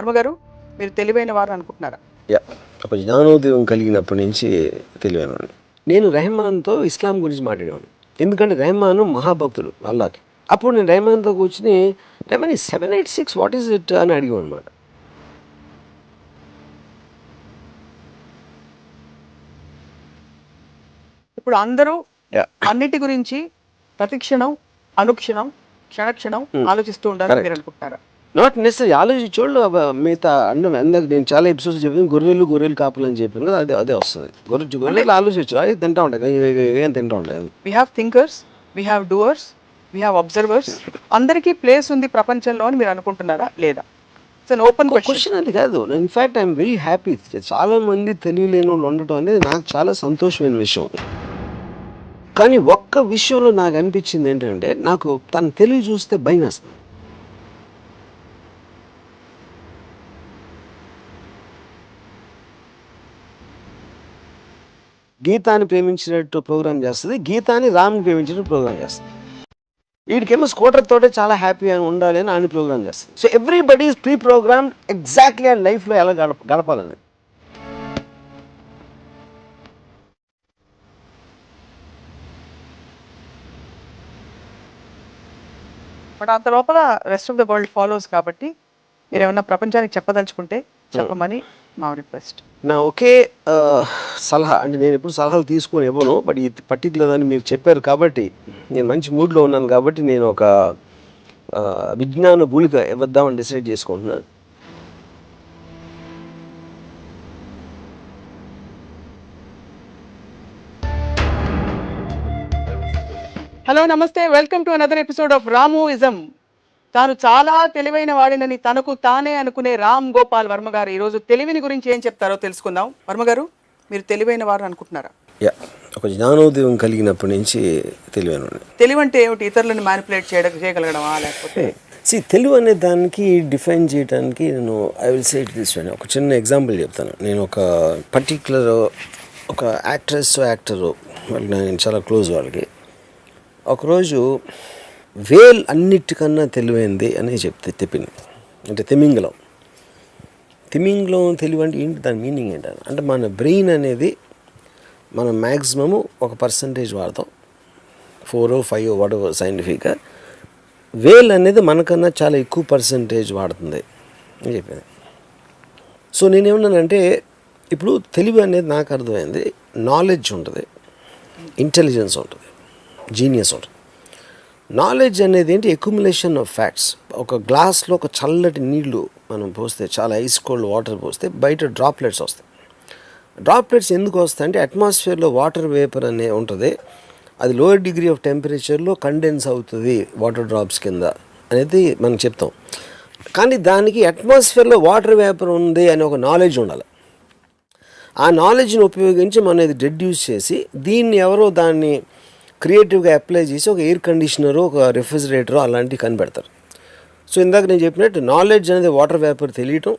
వర్మగారు మీరు తెలివైన వారు అనుకుంటున్నారా? ఒక జ్ఞానోదయం కలిగినప్పటి నుంచి తెలియను. నేను రెహమాన్తో ఇస్లాం గురించి మాట్లాడేవాను, ఎందుకంటే రెహమాన్ మహాభక్తుడు అల్లాకి. అప్పుడు నేను రెహమాన్తో కూర్చుని రెహమాన్ 786 వాట్ ఈస్ ఇట్ అని అడిగాను అనమాట. ఇప్పుడు అందరూ అన్నిటి గురించి ప్రతిక్షణం అనుక్షణం క్షణక్షణం ఆలోచిస్తూ ఉండాలని మీరు అనుకుంటున్నారా? నాట్ నెసరీ ఆలోచించోళ్ళు మిగతా అందరికి నేను చాలా ఎపిసోడ్స్ చెప్పాను, గొర్రెలు కాపులు అని చెప్పాను కదా, అదే వస్తుంది. గొర్రెలు ఆలోచించు, అది తింటా ఉంటాయి, ఏం తింటా ఉంటాయి. We have thinkers, we have doers, we have observers. అందరికీ ప్లేస్ ఉంది ప్రపంచంలో అని మీరు అనుకుంటున్నారా లేదా? ఓపెన్ క్వశ్చన్ అది కాదు. In fact I'm very happy. చాలా మంది తెలియలేని వాళ్ళు ఉండటం అనేది నాకు చాలా సంతోషమైన విషయం. కానీ ఒక్క విషయంలో నాకు అనిపించింది ఏంటంటే, నాకు తన తెలివి చూస్తే భయం వేస్తుంది. గీతాన్ని ప్రేమించినట్టు ప్రోగ్రామ్ చేస్తుంది, గీతాన్ని రామ్ని ప్రేమించినట్టు ప్రోగ్రామ్ చేస్తుంది. వీడికేమో స్కూటర్ తోటే చాలా హ్యాపీగా ఉండాలి అని ఆయన ప్రోగ్రామ్ చేస్తుంది. So everybody is pre programme exactly ఆ లైఫ్లో ఎలా గడపాలని. బట్ అంత లోపల rest of the world follows కాబట్టి మీరు ఏమన్నా ప్రపంచానికి చెప్పదలుచుకుంటే చెప్పమని మా రిక్వెస్ట్. నా ఒకే సలహా, అంటే నేను ఎప్పుడు సలహాలు తీసుకొని ఇవ్వను, బట్ ఈ పర్టికులర్ అని మీరు చెప్పారు కాబట్టి నేను మంచి మూడ్లో ఉన్నాను కాబట్టి నేను ఒక విజ్ఞాన భూలిక ఇవ్వద్దామని డిసైడ్ చేసుకుంటున్నాను. హలో, నమస్తే, welcome to another episode of Ramuism. తాను చాలా తెలివైన వాడినని తనకు తానే అనుకునే రామ్ గోపాల్ వర్మ గారు ఈరోజు తెలివిని గురించి ఏం చెప్తారో తెలుసుకుందాం. వర్మ గారు, మీరు తెలివైన వారు అనుకుంటున్నారా? ఒక జ్ఞానోదయం కలిగినప్పటి నుంచి తెలివైన. తెలివి అంటే ఏమిటి? ఇతరులను మ్యానిపులేట్ చేయగలగడమా, లేకపోతే తెలివి అనే దానికి డిఫైన్ చేయడానికి నేను I will say it this way. ఒక చిన్న ఎగ్జాంపుల్ చెప్తాను. నేను ఒక పర్టిక్యులర్ ఒక యాక్టరు వాళ్ళకి నేను చాలా క్లోజ్. ఒకరోజు వేల్ అన్నిటికన్నా తెలివైంది అని చెప్పింది. అంటే తిమింగలం తెలివి అంటే ఏంటి, దాని మీనింగ్ ఏంటని అంటే మన బ్రెయిన్ అనేది మనం మ్యాక్సిమము ఒక పర్సంటేజ్ వాడతాం, 4 or 5 వాడవ సైంటిఫిక్గా. వేల్ అనేది మనకన్నా చాలా ఎక్కువ పర్సంటేజ్ వాడుతుంది అని చెప్పింది. సో నేనేమన్నానంటే, ఇప్పుడు తెలివి అనేది నాకు అర్థమైంది, నాలెడ్జ్ ఉంటుంది, ఇంటెలిజెన్స్ ఉంటుంది, జీనియస్ ఉంటుంది. నాలెడ్జ్ అనేది ఏంటి? Accumulation of facts. ఒక గ్లాస్లో ఒక చల్లటి నీళ్లు మనం పోస్తే, చాలా ఐస్ కోల్డ్ వాటర్ పోస్తే బయట డ్రాప్లెట్స్ వస్తాయి. డ్రాప్లెట్స్ ఎందుకు వస్తాయి అంటే, అట్మాస్ఫియర్లో వాటర్ వేపర్ అనే ఉంటుంది, అది లోయర్ డిగ్రీ ఆఫ్ టెంపరేచర్లో కండెన్స్ అవుతుంది వాటర్ డ్రాప్స్ కింద అనేది మనం చెప్తాం. కానీ దానికి అట్మాస్ఫియర్లో వాటర్ వేపర్ ఉంది అని ఒక నాలెడ్జ్ ఉండాలి. ఆ నాలెడ్జ్ని ఉపయోగించి మనం ఇది డెడ్యూస్ చేసి, దీన్ని ఎవరో దాన్ని క్రియేటివ్గా అప్లై చేసి ఒక ఎయిర్ కండిషనరు, ఒక రిఫ్రిజిరేటరు అలాంటివి కనిపెడతారు. సో ఇందాక నేను చెప్పినట్టు నాలెడ్జ్ అనేది వాటర్ వేపర్ తెలియటం,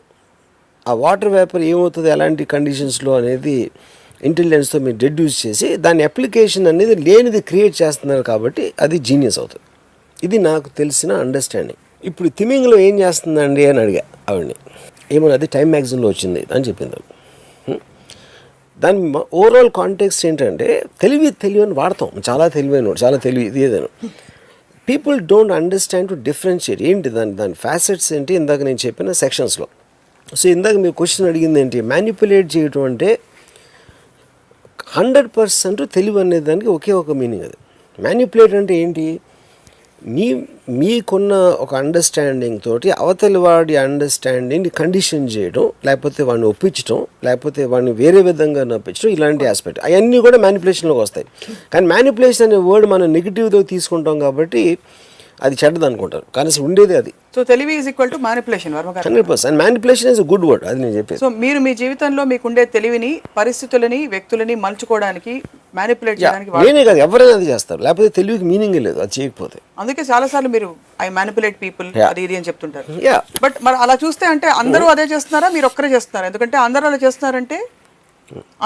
ఆ వాటర్ వేపర్ ఏమవుతుంది ఎలాంటి కండిషన్స్లో అనేది ఇంటెలిజెన్స్తో మీరు డెడ్యూస్ చేసి దాని అప్లికేషన్ అనేది లేనిది క్రియేట్ చేస్తున్నారు కాబట్టి అది జీనియస్ అవుతుంది. ఇది నాకు తెలిసిన అండర్స్టాండింగ్. ఇప్పుడు తిమింగ్లో ఏం చేస్తుందండి అని అడిగా ఆవిడని. ఏమో అది టైమ్ మ్యాగజైన్లో వచ్చింది అని చెప్పింది. దాని ఓవరాల్ కాంటెక్స్ట్ ఏంటంటే, తెలివి అని వాడతాం, చాలా తెలివైన, చాలా తెలివి ఇది ఏదైనా. People don't understand to differentiate ఏంటి దాని ఫ్యాసెట్స్ ఏంటి ఇందాక నేను చెప్పిన సెక్షన్స్లో. సో ఇందాక మీరు క్వశ్చన్ అడిగింది ఏంటి, మ్యానిపులేట్ చేయటం అంటే 100% తెలివి అనే దానికి ఒకే ఒక మీనింగ్. అది మ్యానిపులేట్ అంటే ఏంటి, మీకున్న ఒక అండర్స్టాండింగ్ తోటి అవతలి వాడి అండర్స్టాండింగ్ కండిషన్ చేయడం, లేకపోతే వాడిని ఒప్పించడం, లేకపోతే వాడిని వేరే విధంగా నప్పించడం, ఇలాంటి ఆస్పెక్ట్ అవన్నీ కూడా మ్యానిపులేషన్లోకి వస్తాయి. కానీ మ్యానిపులేషన్ అనే వర్డ్ మనం నెగిటివ్తో తీసుకుంటాం కాబట్టి అది చెడ్డది అనుకుంటారు, కానీ ఉండేది అది. సో తెలివి is equal to manipulation. 100%. Manipulation is good word, అది నేను చెప్పేది. సో మీరు మీ జీవితంలో మీకుండే తెలివిని, పరిస్థితులని, వ్యక్తులని మలుచుకోవడానికి, మ్యానిపులేట్ చేయడానికి నేనే కాదు ఎవరైనా అది చేస్తారు, లేకపోతే తెలివికి మీనింగే లేదు అది చేయకపోతే. అందుకే చాలాసార్లు మీరు ఐ మ్యానిపులేట్ పీపుల్ అది ఇది అని చెప్తుంటారు. బట్ మరి అలా చూస్తే అంటే అందరూ అదే చేస్తున్నారా, మీరు ఒక్కరే చేస్తున్నారా? ఎందుకంటే అందరూ అలా చేస్తున్నారంటే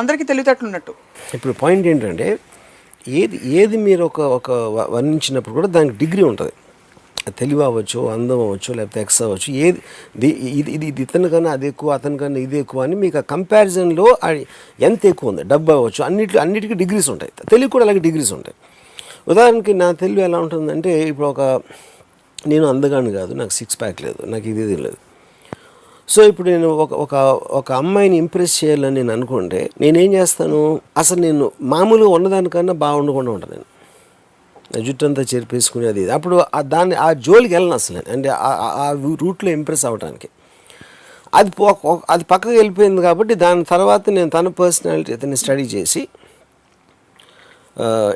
అందరికీ తెలివితేటలు ఉన్నట్టు. ఇప్పుడు పాయింట్ ఏంటంటే, ఏది మీరు ఒక వర్ణించినప్పుడు కూడా దానికి డిగ్రీ ఉంటుంది. తెలివి అవ్వచ్చు, అందం అవ్వచ్చు, లేకపోతే ఎక్స్ అవ్వచ్చు, ఏది ఇది ఇది ఇది ఇతనికన్నా అది ఎక్కువ, అతనికన్నా ఇది ఎక్కువ అని మీకు ఆ కంపారిజన్లో ఎంత ఎక్కువ ఉంది, డబ్బు అవ్వచ్చు, అన్నిటికీ డిగ్రీస్ ఉంటాయి. తెలివి కూడా అలాగే డిగ్రీస్ ఉంటాయి. ఉదాహరణకి నా తెలివి ఎలా ఉంటుందంటే, ఇప్పుడు నేను అందగాను కాదు, నాకు 6 ప్యాక్ లేదు, నాకు ఇది లేదు. సో ఇప్పుడు నేను ఒక అమ్మాయిని ఇంప్రెస్ చేయాలని నేను అనుకుంటే నేనేం చేస్తాను, అసలు నేను మామూలుగా ఉన్నదానికన్నా బాగుండకుండా ఉంటాను. నేను జుట్టు అంతా చెరిపేసుకుని అది అప్పుడు ఆ జోలికి వెళ్ళను అసలు. అంటే ఆ రూట్లో ఇంప్రెస్ అవ్వడానికి అది పక్కకి వెళ్ళిపోయింది. కాబట్టి దాని తర్వాత నేను తన పర్సనాలిటీ అతన్ని స్టడీ చేసి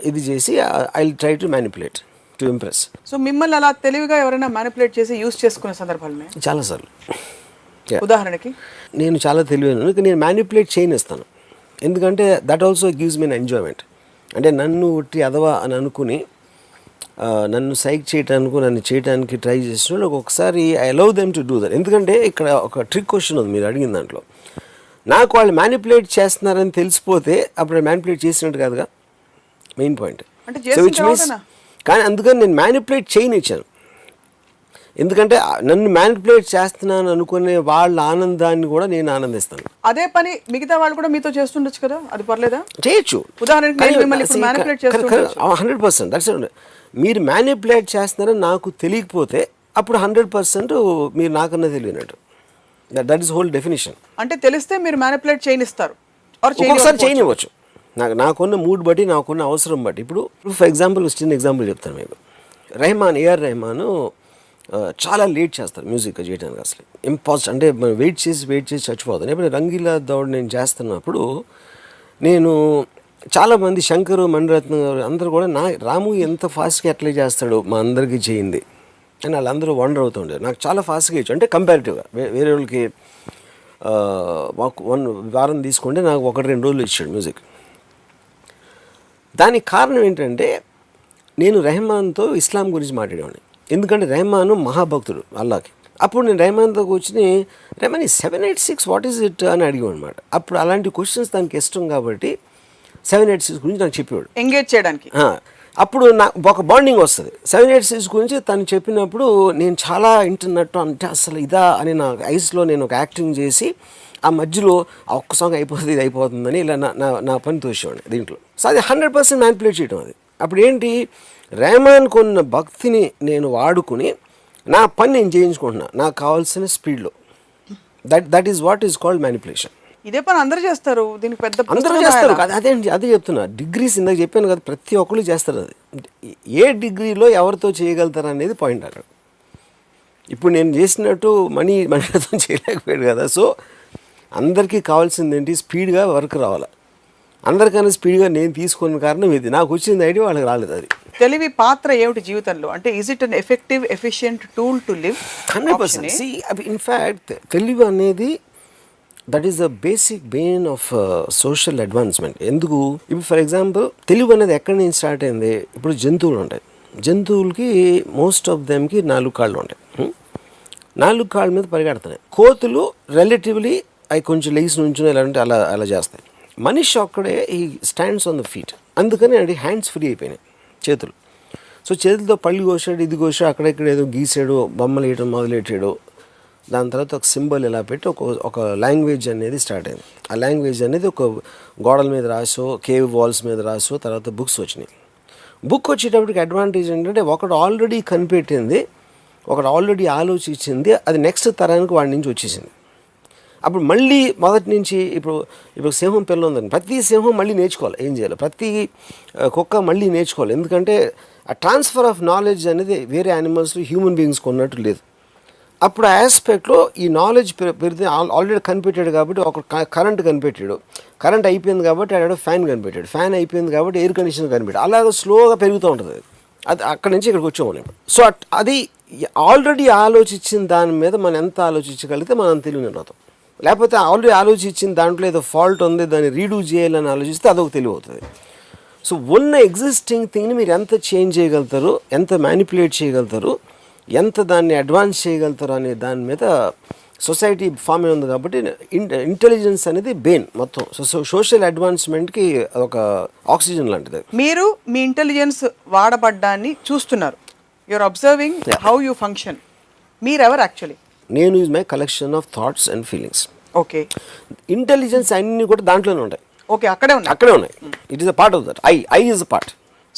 ఇది చేసి I will try to manipulate to impress. So మిమ్మల్ని అలా తెలివిగా ఎవరైనా మ్యానిపులేట్ చేసి యూస్ చేసుకునే సందర్భాలు చాలాసార్లు. ఉదాహరణకి నేను చాలా తెలివైన, నేను మ్యానిపులేట్ చేయనిస్తాను. ఎందుకంటే that also gives me enjoyment. అంటే నన్ను ఉట్టి అదవా అని అనుకుని నన్ను సైక్ చేయటానికి, నన్ను చేయడానికి ట్రై చేసిన వాళ్ళు ఒకసారి I allow them to do that. ఎందుకంటే ఇక్కడ ఒక ట్రిక్ క్వశ్చన్ ఉంది మీరు అడిగిన దాంట్లో. నాకు వాళ్ళు మ్యానిపులేట్ చేస్తున్నారని తెలిసిపోతే అప్పుడు మ్యానిపులేట్ చేసినట్టు కాదుగా, main point. So which means, కానీ అందుకని నేను మ్యానిపులేట్ చేయనిచ్చాను. ఎందుకంటే నన్ను మ్యానిపులేట్ చేస్తున్నాను అనుకునే వాళ్ళ ఆనందాన్ని కూడా నేను ఆనందిస్తాను. అదే పని మిగతా వాళ్ళు కూడా మీతో చేస్తుండొచ్చు కదా, అది పర్లేదా? చేయొచ్చు. ఉదాహరణకి 100%. దట్స్ మీరు మ్యానిపులేట్ చేస్తున్నారని నాకు తెలియకపోతే అప్పుడు 100% మీరు నాకన్నా తెలియనట్టు. That is whole definition. అంటే తెలిస్తే మీరు మ్యానిపులేట్ చేయనిస్తారు, ఒక్కొక్కసారి చేయనివ్వచ్చు. నాకున్న మూడ్ బట్టి, నాకున్న అవసరం బట్టి. ఇప్పుడు ఫర్ ఎగ్జాంపుల్ చిన్న ఎగ్జాంపుల్ చెప్తాను మీకు. ఏఆర్ రెహమాన్ చాలా లేట్ చేస్తారు మ్యూజిక్ చేయడానికి. అసలు ఇంపాసిబుల్. అంటే మనం వెయిట్ చేసి చచ్చిపోతాను. ఎప్పుడు రంగీలా దౌడ్ నేను చేస్తున్నప్పుడు నేను చాలామంది శంకరు, మణిరత్నం గారు అందరూ కూడా రాము ఎంత ఫాస్ట్గా ఎట్లా చేస్తాడు, మా అందరికీ చేయింది అని వాళ్ళందరూ వండర్ అవుతుండేది. నాకు చాలా ఫాస్ట్గా ఇచ్చు. అంటే కంపారిటివ్గా వేరే వాళ్ళకి మాకు 1 వారం తీసుకుంటే నాకు 1-2 రోజులు ఇచ్చాడు మ్యూజిక్. దానికి కారణం ఏంటంటే నేను రెహమాన్తో ఇస్లాం గురించి మాట్లాడేవాడిని. ఎందుకంటే రెహమాన్ మహాభక్తుడు అల్లాకి. అప్పుడు నేను రెహమాన్తో కూర్చుని, రెహమాన్ 786 వాట్ ఈజ్ ఇట్ అని అడిగాను అనమాట. అప్పుడు అలాంటి క్వశ్చన్స్ దానికి ఇష్టం కాబట్టి 786 గురించి నాకు చెప్పేవాడు, ఎంగేజ్ చేయడానికి. అప్పుడు నాకు ఒక బాండింగ్ వస్తుంది. 786 గురించి తను చెప్పినప్పుడు నేను చాలా వింటున్నట్టు, అంటే అసలు ఇదా అని నా ఐస్లో నేను ఒక యాక్టింగ్ చేసి ఆ మధ్యలో ఆ ఒక్క సాంగ్ అయిపోతుంది, ఇది అయిపోతుందని ఇలా నా పని తోసేవాడిని దీంట్లో. సో అది 100% మ్యానిపులేట్ చేయడం. అది అప్పుడు ఏంటి, రెహమాన్కు ఉన్న భక్తిని నేను వాడుకుని నా పని నేను చేయించుకుంటున్నా నాకు కావాల్సిన స్పీడ్లో. That is what is called manipulation. ఇదే పని అందరూ చేస్తారు, దీనికి పెద్ద అందరూ చేస్తారు. అదే చెప్తున్నా. డిగ్రీస్ ఇందాక చెప్పాను కదా, ప్రతి ఒక్కరు చేస్తారు. అది ఏ డిగ్రీలో ఎవరితో చేయగలుగుతారు అనేది పాయింట్ అక్కడ. ఇప్పుడు నేను చేసినట్టు మణితో చేయలేకపోయాడు కదా. సో అందరికీ కావాల్సింది ఏంటి, స్పీడ్గా వర్క్ రావాలి. అందరికన్నా స్పీడ్గా నేను తీసుకున్న కారణం ఇది. నాకు వచ్చింది ఐడియా వాళ్ళకి రాలేదు. అది తెలివి పాత్ర ఏమిటి జీవితంలో? అంటే is it an effective efficient tool to live? 100%. In fact తెలివి అనేది that is the basic Bain of social advancement. ఎందుకు, ఇప్పుడు ఫర్ ఎగ్జాంపుల్ తెలివి అనేది ఎక్కడి నుంచి స్టార్ట్ అయింది. ఇప్పుడు జంతువులు ఉంటాయి. జంతువులకి మోస్ట్ ఆఫ్ దెమ్కి 4 కాళ్ళు ఉంటాయి. 4 కాళ్ళ మీద పరిగెడుతున్నాయి. కోతులు రిలేటివ్లీ అవి కొంచెం లెగ్స్ నుంచి ఎలా అంటే అలా చేస్తాయి. మనిషి ఒక్కడే ఈ స్టాండ్స్ ఆన్ ద ఫీట్. అందుకని అది హ్యాండ్స్ ఫ్రీ అయిపోయినాయి, చేతులు. సో చేతులతో పళ్ళు కోసాడు, ఇది కోసాడు, అక్కడెక్కడ ఏదో గీసాడు, బొమ్మలు వేయడం మొదలెట్టాడు. దాని తర్వాత ఒక సింబల్ ఇలా పెట్టి ఒక లాంగ్వేజ్ అనేది స్టార్ట్ అయింది. ఆ లాంగ్వేజ్ అనేది ఒక గోడల మీద రాసో, కేవ్ వాల్స్ మీద రాసో, తర్వాత బుక్స్ వచ్చినాయి. బుక్ వచ్చేటప్పటికి అడ్వాంటేజ్ ఏంటంటే ఒకడు ఆల్రెడీ కనిపెట్టింది, ఒకడు ఆల్రెడీ ఆలోచించింది, అది నెక్స్ట్ తరానికి వాడి నుంచి వచ్చేసింది. అప్పుడు మళ్ళీ మొదటి నుంచి ఇప్పుడు సింహం పిల్ల ఉందని ప్రతి సింహం మళ్ళీ నేర్చుకోవాలి ఏం చేయాలి, ప్రతి కుక్క మళ్ళీ నేర్చుకోవాలి. ఎందుకంటే ఆ ట్రాన్స్ఫర్ ఆఫ్ నాలెడ్జ్ అనేది వేరే యానిమల్స్లో హ్యూమన్ బీయింగ్స్కి ఉన్నట్టు లేదు. అప్పుడు ఆ ఆస్పెక్ట్లో ఈ నాలెడ్జ్ పెరిగితే ఆల్రెడీ కనిపెట్టాడు కాబట్టి ఒక కరెంట్ కనిపెట్టాడు, కరెంట్ అయిపోయింది కాబట్టి ఆడ ఫ్యాన్ కనిపెట్టాడు, ఫ్యాన్ అయిపోయింది కాబట్టి ఎయిర్ కండిషనర్ కనిపెట్టాడు. అలాగే స్లోగా పెరుగుతూ ఉంటుంది. అది అక్కడి నుంచి ఇక్కడికి వచ్చాము. సో అది ఆల్రెడీ ఆలోచించిన దాని మీద మనం ఎంత ఆలోచించగలిగితే మనం తెలివిని అవుతాం. లేకపోతే ఆల్రెడీ ఆలోచించిన దాంట్లో ఏదో ఫాల్ట్ ఉంది, దాన్ని రీడూ చేయాలని ఆలోచిస్తే అదొక తెలివి అవుతుంది. సో ఉన్న ఎగ్జిస్టింగ్ థింగ్ని మీరు ఎంత చేంజ్ చేయగలుగుతారు, ఎంత మ్యానిపులేట్ చేయగలుగుతారు, ఎంత దాన్ని అడ్వాన్స్ చేయగలుగుతారు అనే దాని మీద సొసైటీ ఫామ్ అయి ఉంది. కాబట్టి ఇంటెలిజెన్స్ అనేది బెయిన్ మొత్తం. సో సోషల్ అడ్వాన్స్మెంట్కి ఒక ఆక్సిజన్ లాంటిది. మీరు మీ ఇంటెలిజెన్స్ వాడబడ్డాన్ని చూస్తున్నారు, you're observing how you function. మీరెవరు యాక్చువల్లీ? నేను is my collection of thoughts and feelings. Okay. Intelligence అన్నీ కూడా దాంట్లోనే ఉంటాయి. ఓకే, అక్కడే ఉన్నాయి. అక్కడే ఉన్నాయి. It is a part of that. I is a part.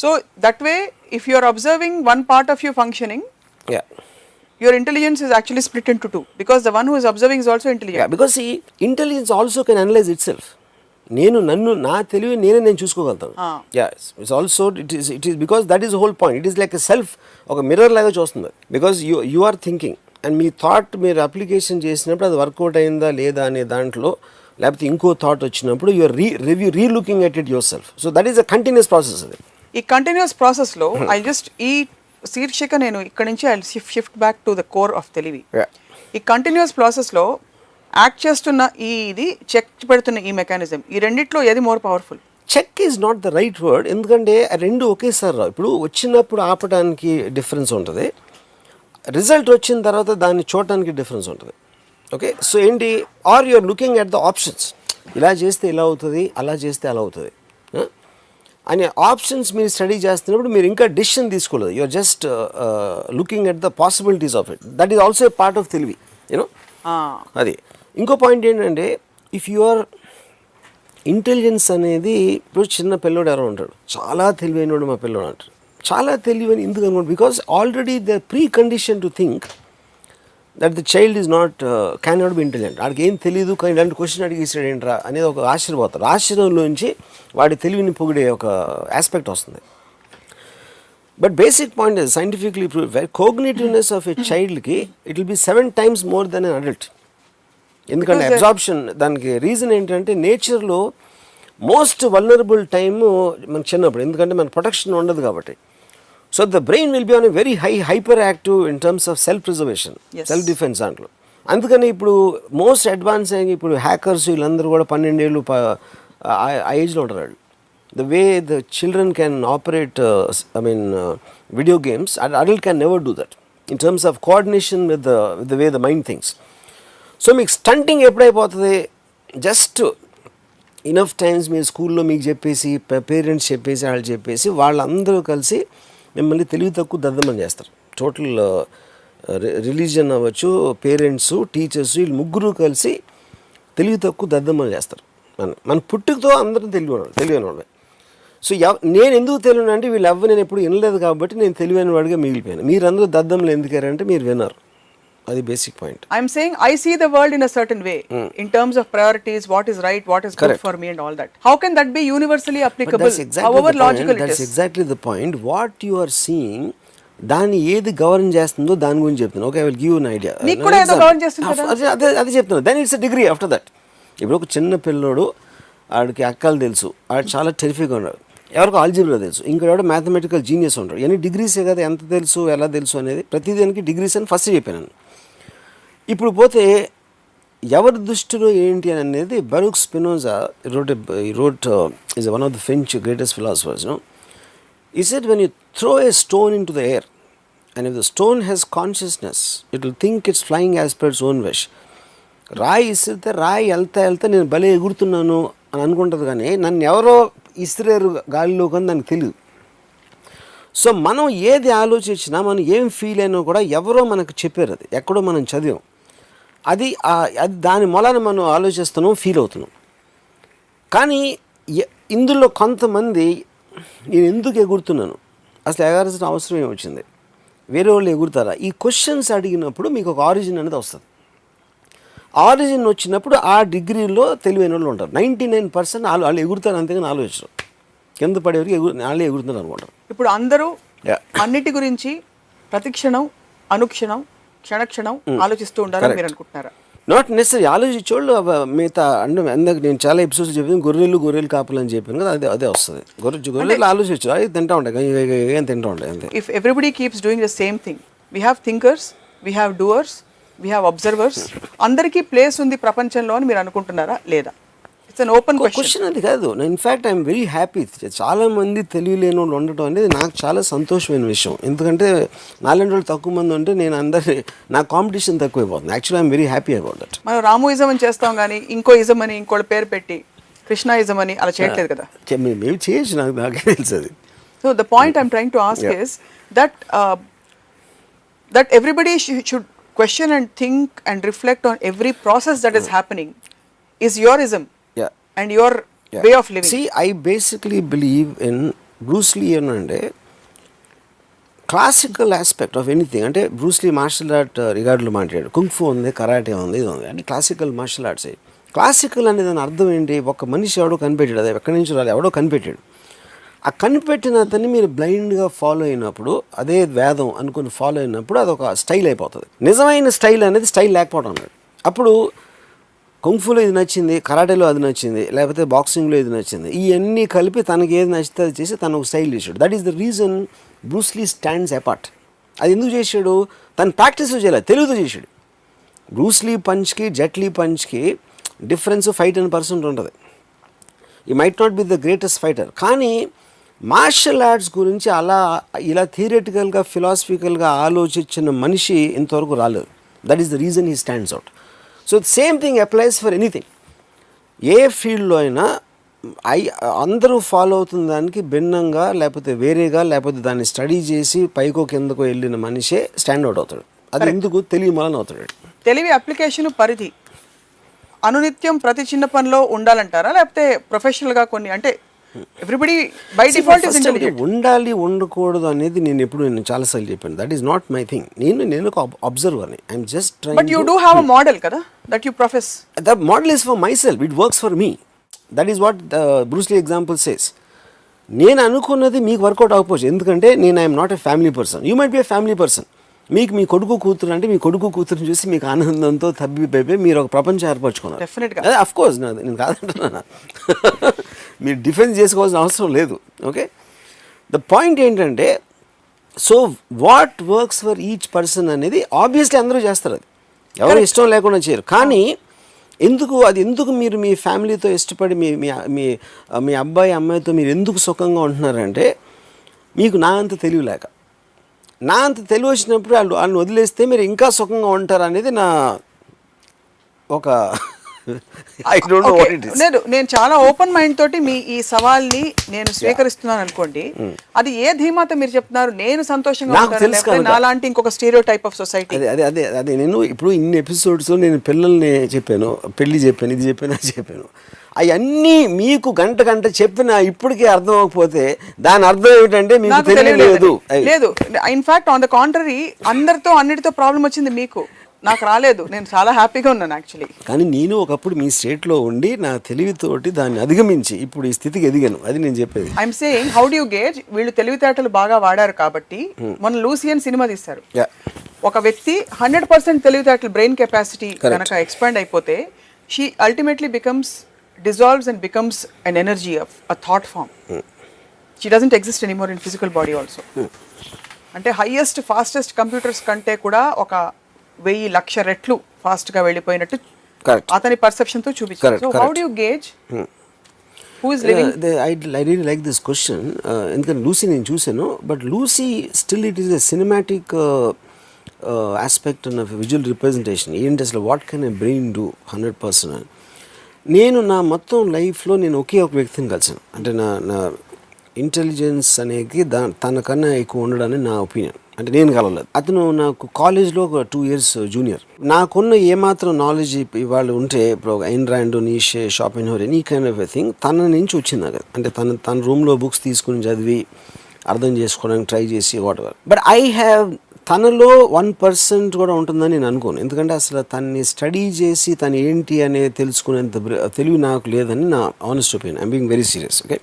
So that way if you are observing one part of you functioning, yeah, your intelligence is actually split into two, because the one who is observing is also intelligent. Yeah, because see, intelligence also can analyze itself. నా తెలివి నేను చూసుకోగలుగుతాను. It's also it is because that is whole point. It is like a self, ఒక mirror లాగా చూస్తుంది. Because you are thinking and మీ thought మీరు application చేసినప్పుడు అది వర్కౌట్ అయిందా లేదా అనే దాంట్లో, లేకపోతే ఇంకో థాట్ వచ్చినప్పుడు you are relooking at it yourself. So that is a continuous process. అది ఈ కంటిన్యూస్ ప్రాసెస్లో ఐ జస్ట్ ఈ శీర్షిక నేను ఇక్కడ నుంచి I shift back to the core of తెలివి. ఈ కంటిన్యూస్ ప్రాసెస్లో యాక్ట్ చేస్తున్న ఇది చెక్ పెడుతున్న ఈ మెకానిజం, ఈ రెండిట్లో ఏది more powerful? Check is not the right word, ఎందుకంటే రెండు ఒకేసారి రావు. ఇప్పుడు వచ్చినప్పుడు ఆపడానికి డిఫరెన్స్ ఉంటుంది, రిజల్ట్ వచ్చిన తర్వాత దాన్ని చూడటానికి డిఫరెన్స్ ఉంటుంది. ఓకే, సో ఏంటి, are you're looking at the options. ఇలా చేస్తే ఇలా అవుతుంది, అలా చేస్తే అలా అవుతుంది అనే ఆప్షన్స్ మీరు స్టడీ చేస్తున్నప్పుడు మీరు ఇంకా డిసిషన్ తీసుకోలేదు. You're just looking at the possibilities of it. That is also a part of తెలివి, యూనో. అది ఇంకో పాయింట్ ఏంటంటే, ఇఫ్ యువర్ ఇంటెలిజెన్స్ అనేది, ఇప్పుడు చిన్న పిల్లోడు ఎవరో ఉంటాడు, చాలా తెలివైనడు మా పిల్లోడు అంటారు. చాలా తెలివైన ఎందుకు అనుకోండి, because already the pre condition to think that the child is not can not be intelligent. వాడికి ఏం తెలియదు, కానీ ఇలాంటి క్వశ్చన్ అడిగేసాడు ఏంట్రా అనేది ఒక ఆశ్చర్యపోతారు. ఆశ్చర్యంలోంచి వాడి తెలివిని పొగిడే ఒక ఆస్పెక్ట్ వస్తుంది. But basic point is scientifically prove cognitiveness of a చైల్డ్కి it will be 7 times more than an adult. ఎందుకంటే అబ్జార్ప్షన్, దానికి రీజన్ ఏంటంటే నేచర్లో మోస్ట్ వల్నరబుల్ టైము మనకు చిన్నప్పుడు, ఎందుకంటే మన ప్రొటెక్షన్ ఉండదు కాబట్టి. So the brain will be on a very hyper active in terms of self preservation, self defence దాంట్లో. అందుకని ఇప్పుడు మోస్ట్ అడ్వాన్స్ అయ్యి ఇప్పుడు హ్యాకర్స్ వీళ్ళందరూ కూడా 12 ఏళ్ళు ఆ ఏజ్లో ఉంటారు వాళ్ళు. The way the children can operate video games, adult can never do that in terms of coordination with the way the mind things. So మీకు స్టంటింగ్ ఎప్పుడైపోతుంది, జస్ట్ ఇనఫ్ టైమ్స్ మీరు స్కూల్లో మీకు చెప్పేసి, పేరెంట్స్ చెప్పేసి, వాళ్ళు చెప్పేసి, వాళ్ళందరూ కలిసి మిమ్మల్ని తెలివి తక్కువ దద్దమని చేస్తారు. టోటల్ రిలీజన్ అవ్వచ్చు, పేరెంట్స్, టీచర్స్, వీళ్ళు ముగ్గురు కలిసి తెలివి తక్కువ దద్దమని చేస్తారు. మన పుట్టుకతో అందరం తెలివైన వాళ్ళే. సో నేను ఎందుకు తెలియను అంటే, వీళ్ళు నేను ఎప్పుడు వినలేదు కాబట్టి నేను తెలివైన వాడిగా మిగిలిపోయాను. మీరందరూ దద్దములు ఎందుకారంటే మీరు విన్నారు. అది basic point. I'm saying I see the world in a certain way in terms of priorities, what is right, what is good for me and all that. How can that be universally applicable, however logical it is? That's exactly the point. What you are seeing, దాన్ని ఏది govern చేస్తుందో దాని గురించి చెప్తున్నాను. Okay, I will give you an idea. మీకు కూడా ఏదో govern చేస్తుంది కదా. అదే చెప్తున్నాను. Then it's a degree after that. ఇప్పుడు ఒక చిన్న పిల్లోడు, ఆడికి అక్కలు తెలుసు, ఆడు చాలా టెరిఫిక్గా ఉన్నాడు, ఎవరికి ఆల్జీబ్రా తెలుసు, ఇంకోటి మ్యాథమెటికల్ జీనియస్ ఉంటాడు. ఇవన్నీ డిగ్రీసే కదా, ఎంత తెలుసు ఎలా తెలుసు అనేది ప్రతిదానికి డిగ్రీస్ అని ఫస్ట్ చెప్పాను. ఇప్పుడు పోతే ఎవరి దృష్టిలో ఏంటి అని అనేది, బరూక్ Spinoza wrote is one of the French greatest philosophers. He said, when you throw a stone into the air, and if the stone has consciousness, it will think it's flying as per its own wish. రాయి ఇసిరితే రాయి వెళ్తా నేను భలే ఎగురుతున్నాను అని అనుకుంటుంది, కానీ నన్ను ఎవరో ఇసిరేరు గాలిలో కానీ దానికి తెలియదు. సో మనం ఏది ఆలోచించినా, మనం ఏం ఫీల్ అయినా కూడా ఎవరో మనకు చెప్పారు, అది ఎక్కడో మనం చదివాం, అది దాని మూలాన మనం ఆలోచిస్తున్నాం, ఫీల్ అవుతున్నాం. కానీ ఇందులో కొంతమంది నేను ఎందుకు ఎగురుతున్నాను, అసలు ఎగరాల్సిన అవసరం ఏమొచ్చింది, వేరే వాళ్ళు ఎగురుతారా, ఈ క్వశ్చన్స్ అడిగినప్పుడు మీకు ఒక ఆరిజిన్ అనేది వస్తుంది. ఆరిజిన్ వచ్చినప్పుడు ఆ డిగ్రీలో తెలివైన వాళ్ళు ఉంటారు. 99% వాళ్ళు ఎగురుతారు, అంతేగాని ఆలోచించరు. కింద పడేవరికి వాళ్ళే ఎగురుతున్నారు అనుకుంటారు. ఇప్పుడు అందరూ అన్నిటి గురించి ప్రతిక్షణం, అనుక్షణం, క్షణక్షణం ఆలోచిస్తూ ఉండాలని మీరు అనుకుంటున్నారా? Not necessary. ఆలోచించోళ్ళు మిగతా అంటే అందరికి నేను చాలా ఎపిసోడ్స్ చెప్పాను, గొర్రెలు కాపులు అని చెప్పాను కదా, అదే వస్తుంది. గొర్రెలు ఆలోచించు, అవి తింటా ఉంటాయి, ఏం తింటా ఉంటాయి అంతే. If everybody keeps doing the same thing, we have thinkers, we have doers, we have observers, అందరికీ ప్లేస్ ఉంది ప్రపంచంలో అని మీరు అనుకుంటున్నారా లేదా? It's an open question. అది కాదు, ఇన్ఫ్యాక్ట్ ఐఎమ్ వెరీ హ్యాపీ. చాలామంది తెలియలేని వాళ్ళు ఉండటం అనేది నాకు చాలా సంతోషమైన విషయం. ఎందుకంటే నాలుగు రోజులు తక్కువ మంది ఉంటే నేను నా కాంపిటీషన్ తక్కువైపోతుంది. Actually I'm very happy about that. మనం రాముయిజం అని చేస్తాం కానీ ఇంకో ఇజం అని ఇంకోటి పేరు పెట్టి కృష్ణాయిజం అని అలా చేయట్లేదు కదా. మేము చేయొచ్చు, నాకే తెలుసు అది. So the point I'm trying to ask is that that everybody should question and think and reflect on every process that is happening is yorism Yeah. and your way of living. See, I basically believe in Bruce Lee అంటే classical aspect of anything. అంటే Bruce Lee martial art రిగార్డులో మాట్లాడాడు, kung fu ఉంది, karate ఉంది, ఇది ఉంది, అంటే classical martial arts. Classical అనే దాని అర్థం ఏంటి? ఒక మనిషి ఎవడో కనిపెట్టాడు, అది ఎక్కడి నుంచి రాలేదు, ఎవడో కనిపెట్టాడు. ఆ కనిపెట్టిన అతన్ని మీరు బ్లైండ్గా ఫాలో అయినప్పుడు, అదే వేదం అనుకుని ఫాలో అయినప్పుడు అదొక స్టైల్ అయిపోతుంది. నిజమైన స్టైల్ అనేది స్టైల్ లేకపోవడం అన్నాడు. అప్పుడు కుంగ్ఫులో ఇది నచ్చింది, కరాటేలో అది నచ్చింది, లేకపోతే బాక్సింగ్లో ఇది నచ్చింది, ఇవన్నీ కలిపి తనకి ఏది నచ్చితే అది చేసి తను ఒక స్టైల్ చేశాడు. That is the reason Bruce Lee stands apart. అది ఎందుకు చేశాడు? తను ప్రాక్టీస్ చేయలేదు, తెలుగుతో చేశాడు. బ్రూస్ లీ పంచ్కి జెట్ లీ పంచ్కి డిఫరెన్స్ 5-10% ఉంటుంది. He might not be the greatest fighter, కానీ మార్షల్ ఆర్ట్స్ గురించి ఇలా థియరిటికల్గా ఫిలాసఫికల్గా ఆలోచించిన మనిషి ఇంతవరకు రాలేదు. That is the reason he stands out. So same thing applies for anything. ఏ ఫీల్డ్లో అయినా అందరూ ఫాలో అవుతున్న దానికి భిన్నంగా, లేకపోతే వేరేగా, లేకపోతే దాన్ని స్టడీ చేసి పైకో కిందకో వెళ్ళిన మనిషే స్టాండ్ అవుట్ అవుతాడు. అది ఎందుకు తెలివి వలన అవుతాడు. తెలివి అప్లికేషన్ పరిధి అనునిత్యం ప్రతి చిన్న పనిలో ఉండాలంటారా, లేకపోతే ప్రొఫెషనల్గా కొన్ని, అంటే everybody by default is intelligent? ఉండాలి, ఉండకూడదు అనేది నేను చాలాసార్లు చెప్పాను. That is not my thing. నేను ఒక అబ్జర్వర్ని. I'm just trying. But you do have a model కదా that you profess. The model is for myself, it works for me. That is what Bruce Lee example says. నేను అనుకున్నది మీకు work out అవ్వకపోవచ్చు, ఎందుకంటే నేను I'm not a family person. You might be a family person. మీకు మీ కొడుకు కూతురు అంటే మీ కొడుకు కూతురుని చూసి మీకు ఆనందంతో తబ్బిపోయి మీరు ఒక ప్రపంచం ఏర్పరచుకున్నారు. డెఫినెట్గా. అదే అఫ్ కోర్స్, నేను కాదంటున్నా. మీరు డిఫెన్స్ చేసుకోవాల్సిన అవసరం లేదు. ఓకే, ద పాయింట్ ఏంటంటే, so what works for each person అనేది ఆబ్వియస్లీ అందరూ చేస్తారు. అది ఎవరు ఇష్టం లేకుండా చేయరు. కానీ ఎందుకు మీరు మీ ఫ్యామిలీతో ఇష్టపడి మీ అబ్బాయి అమ్మాయితో మీరు ఎందుకు సుఖంగా ఉంటున్నారంటే, మీకు నా అంత తెలివి లేక. నా అంత తెలివి వచ్చినప్పుడు వాళ్ళని వదిలేస్తే మీరు ఇంకా సుఖంగా ఉంటారు అనేది నా ఒక I don't know what it is. నేను చాలా ఓపెన్ మైండ్ తోటి మీ ఈ సవాల్ని నేను స్వీకరిస్తున్నాను అనుకోండి. అది ఏ ధీమాతో మీరు చెప్తున్నారు? నేను సంతోషంగా ఉంటాను, నాలాంటి ఇంకొక స్టీరియో టైప్ ఆఫ్ సొసైటీ. అదే నేను ఇప్పుడు ఇన్ని ఎపిసోడ్స్ నేను పిల్లల్ని చెప్పాను, పెళ్లి చెప్పాను, ఇది చెప్పాను, అది చెప్పాను. అవన్నీ మీకు గంట చెప్పినా ఇప్పటికీ అర్థం అవ్వకపోతే దాని అర్థం ఏమిటంటే మీకు తెలియలేదు. లేదు, ఇన్ఫాక్ట్ ఆన్ ద కాంట్రరీ, అందరితో అన్నిటితో ప్రాబ్లం వచ్చింది మీకు, నాకు రాలేదు. నేను చాలా హ్యాపీగా ఉన్నాను యాక్చువల్లీ. కానీ నేను ఒకప్పుడు మీ స్టేట్లో ఉండి నా తెలివితోటి దాన్ని అధిగమించి ఇప్పుడు ఈ స్థితికి ఎదిగాను. అది నేను చెప్పేది. I'm saying, how do you gauge? వీళ్ళు తెలివితేటలు బాగా వాడారు కాబట్టి మన లూసియన్ సినిమా తీస్తారు. ఒక వ్యక్తి 100% తెలివితేటలు, బ్రెయిన్ కెపాసిటీ కనుక ఎక్స్పాండ్ అయిపోతే, she ultimately becomes dissolves and becomes an energy of a thought form. She doesn't exist anymore in physical body also. అంటే హైయెస్ట్ ఫాస్టెస్ట్ కంప్యూటర్స్ కంటే కూడా ఒక 1000,00,000 రెట్లు ఫాస్ట్ గా వెళ్ళిపోయినట్టు అతని పర్సెప్షన్ తో చూపించారు. So how do you gauge who is living? I really like this question. ఎందుకంటే లూసీ నేను చూసాను, but Lucy still it is a cinematic aspect of visual representation. ఏంటి అసలు what can a brain do 100%? నేను నా మొత్తం లైఫ్లో నేను ఒకే ఒక వ్యక్తిని కలిసాను. అంటే నా ఇంటెలిజెన్స్ అనేది తనకన్నా ఎక్కువ ఉండడని నా ఒపీనియన్. అంటే నేను కలవలేదు. అతను నాకు కాలేజ్లో ఒక 2 years జూనియర్. నాకున్న ఏమాత్రం నాలెడ్జ్ ఇవాళ ఉంటే, ఇప్పుడు Ayn Rand, Nietzsche, Schopenhauer, any kind of a thing తన నుంచి వచ్చింది నాకు. అంటే తన రూమ్లో బుక్స్ తీసుకుని చదివి అర్థం చేసుకోవడానికి ట్రై చేసి what ever. But I have తనలో 1% కూడా ఉంటుందని నేను అనుకోను. ఎందుకంటే అసలు తన్ని స్టడీ చేసి తను ఏంటి అనేది తెలుసుకునేంత తెలివి నాకు లేదని నా honest opinion. I'm being very serious. Okay,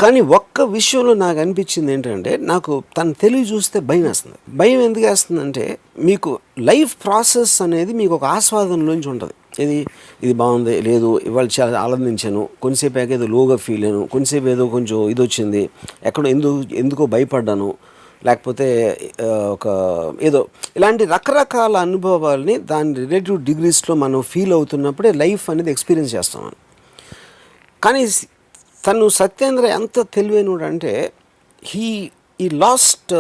కానీ ఒక్క విషయంలో నాకు అనిపించింది ఏంటంటే, నాకు తన తెలివి చూస్తే భయం వేస్తుంది. భయం ఎందుకు వేస్తుందంటే, మీకు లైఫ్ ప్రాసెస్ అనేది మీకు ఒక ఆస్వాదనలోంచి ఉంటుంది. ఇది బాగుంది, లేదు ఇవాళ చాలా ఆనందించాను, కొంచెంసేపు ఏదో లోగా ఫీల్ అయ్యాను, కొంచెంసేపు ఏదో కొంచెం ఇది వచ్చింది, ఎక్కడో ఎందుకో భయపడ్డాను, లేకపోతే ఒక ఏదో ఇలాంటి రకరకాల అనుభవాల్ని దాని రిలేటివ్ డిగ్రీస్లో మనం ఫీల్ అవుతున్నప్పుడే లైఫ్ అనేది ఎక్స్పీరియన్స్ చేస్తాం. కానీ తను సత్యేంద్ర ఎంత తెలివైనడు అంటే, he lost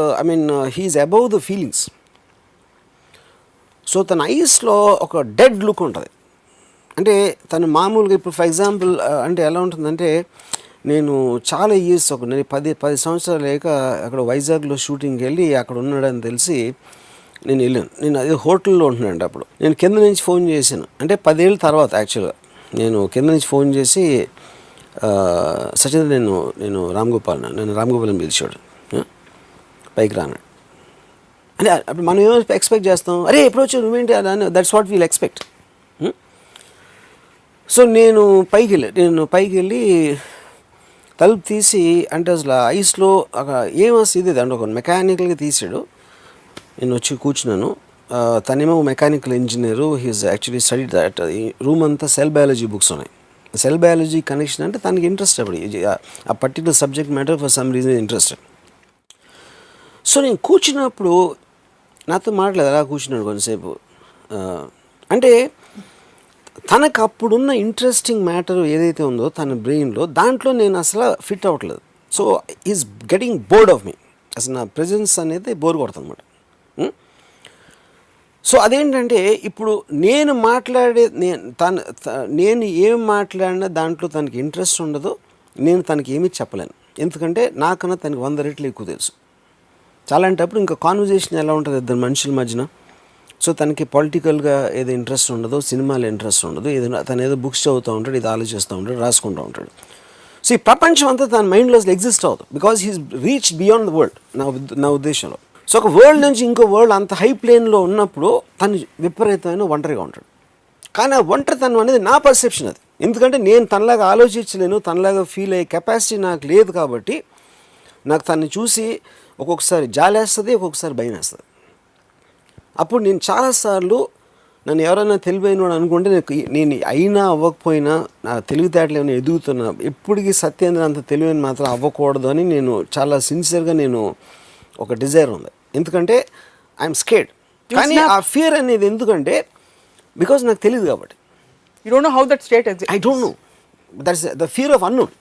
he's above the feelings. So తన ఐస్లో ఒక డెడ్ లుక్ ఉంటుంది. అంటే తను మామూలుగా ఇప్పుడు ఫర్ ఎగ్జాంపుల్ అంటే ఎలా ఉంటుందంటే, నేను చాలా ఇయర్స్ నేను 10 సంవత్సరాలు లేక అక్కడ వైజాగ్లో షూటింగ్కి వెళ్ళి అక్కడ ఉన్నాడని తెలిసి నేను వెళ్ళాను. నేను అదే హోటల్లో ఉంటున్నాను అప్పుడు. నేను కింద నుంచి ఫోన్ చేశాను, అంటే 10 ఏళ్ళ తర్వాత యాక్చువల్గా నేను కింద నుంచి ఫోన్ చేసి సచిన్ నేను రామ్ గోపాల్ అని పిలిచాడు, పైకి రాను అంటే. అప్పుడు మనం ఏమో ఎక్స్పెక్ట్ చేస్తాం, అరే ఎప్పుడు వచ్చావు నువ్వేంటి అని, that's what wheel expect. So నేను పైకి వెళ్ళి తలుపు తీసి, అంటే అసలు ఐస్లో ఏమొస్తుంది ఇది అంటే ఒక మెకానికల్గా తీసాడు. నేను వచ్చి కూర్చున్నాను. తనేమో mechanical engineer, he's actually study that. ఈ రూమ్ అంతా సెల్ బయాలజీ బుక్స్ ఉన్నాయి. సెల్ బయాలజీ కనెక్షన్ అంటే తనకి ఇంట్రెస్ట్, అప్పుడు ఆ particular subject matter for some reason interested. So నేను కూర్చున్నప్పుడు నాతో మాట్లాడలేదు, అలా కూర్చున్నాడు కొంతసేపు. అంటే తనకు అప్పుడున్న ఇంట్రెస్టింగ్ మ్యాటర్ ఏదైతే ఉందో తన బ్రెయిన్లో, దాంట్లో నేను అసలు ఫిట్ అవ్వట్లేదు. So is getting bored of me. అసలు నా ప్రెజెన్స్ అనేది బోర్ కొడుతుంది అన్నమాట. సో అదేంటంటే ఇప్పుడు నేను నేను ఏం మాట్లాడినా దాంట్లో తనకి ఇంట్రెస్ట్ ఉండదు, నేను తనకి ఏమీ చెప్పలేను. ఎందుకంటే నాకన్నా తనకి 100 రెట్లు ఎక్కువ తెలుసు. చాలాంటప్పుడు ఇంకా కాన్వర్జేషన్ ఎలా ఉంటుంది ఇద్దరు మనుషుల మధ్యన. సో తనకి పొలిటికల్గా ఏదో ఇంట్రెస్ట్ ఉండదు, సినిమాలో ఇంట్రెస్ట్ ఉండదు, తను ఏదో బుక్స్ చదువుతూ ఉంటాడు, ఇది ఆలోచిస్తూ ఉంటాడు, రాసుకుంటూ ఉంటాడు. సో ఈ ప్రపంచం అంతా తన మైండ్లో ఎగ్జిస్ట్ అవుతుంది, because he's reach beyond the world నా ఉద్దేశంలో. సో ఒక వరల్డ్ నుంచి ఇంకో వరల్డ్ అంత హై ప్లేన్లో ఉన్నప్పుడు తను విపరీతమైన ఒంటరిగా ఉంటాడు. కానీ ఆ ఒంటరితనం అనేది నా పర్సెప్షన్ అది. ఎందుకంటే నేను తనలాగా ఆలోచించలేను, తనలాగా ఫీల్ అయ్యే కెపాసిటీ నాకు లేదు. కాబట్టి నాకు తనని చూసి ఒక్కొక్కసారి జాలేస్తుంది, ఒక్కొక్కసారి భయం వేస్తుంది. అప్పుడు నేను చాలాసార్లు నన్ను ఎవరైనా తెలివైన అనుకుంటే నేను అయినా అవ్వకపోయినా నా తెలివితేటలు ఏమైనా ఎదుగుతున్నా, ఎప్పటికీ సత్యేంద్ర అంత తెలివైన మాత్రం అవ్వకూడదు అని నేను చాలా సిన్సియర్గా నేను ఒక డిజైర్ ఉంది. ఎందుకంటే ఐఎమ్ స్కేర్డ్. కానీ ఆ ఫియర్ అనేది ఎందుకంటే బికాజ్ నాకు తెలియదు కాబట్టి. You don't know how that state exists. I don't know. That's the fear of unknown.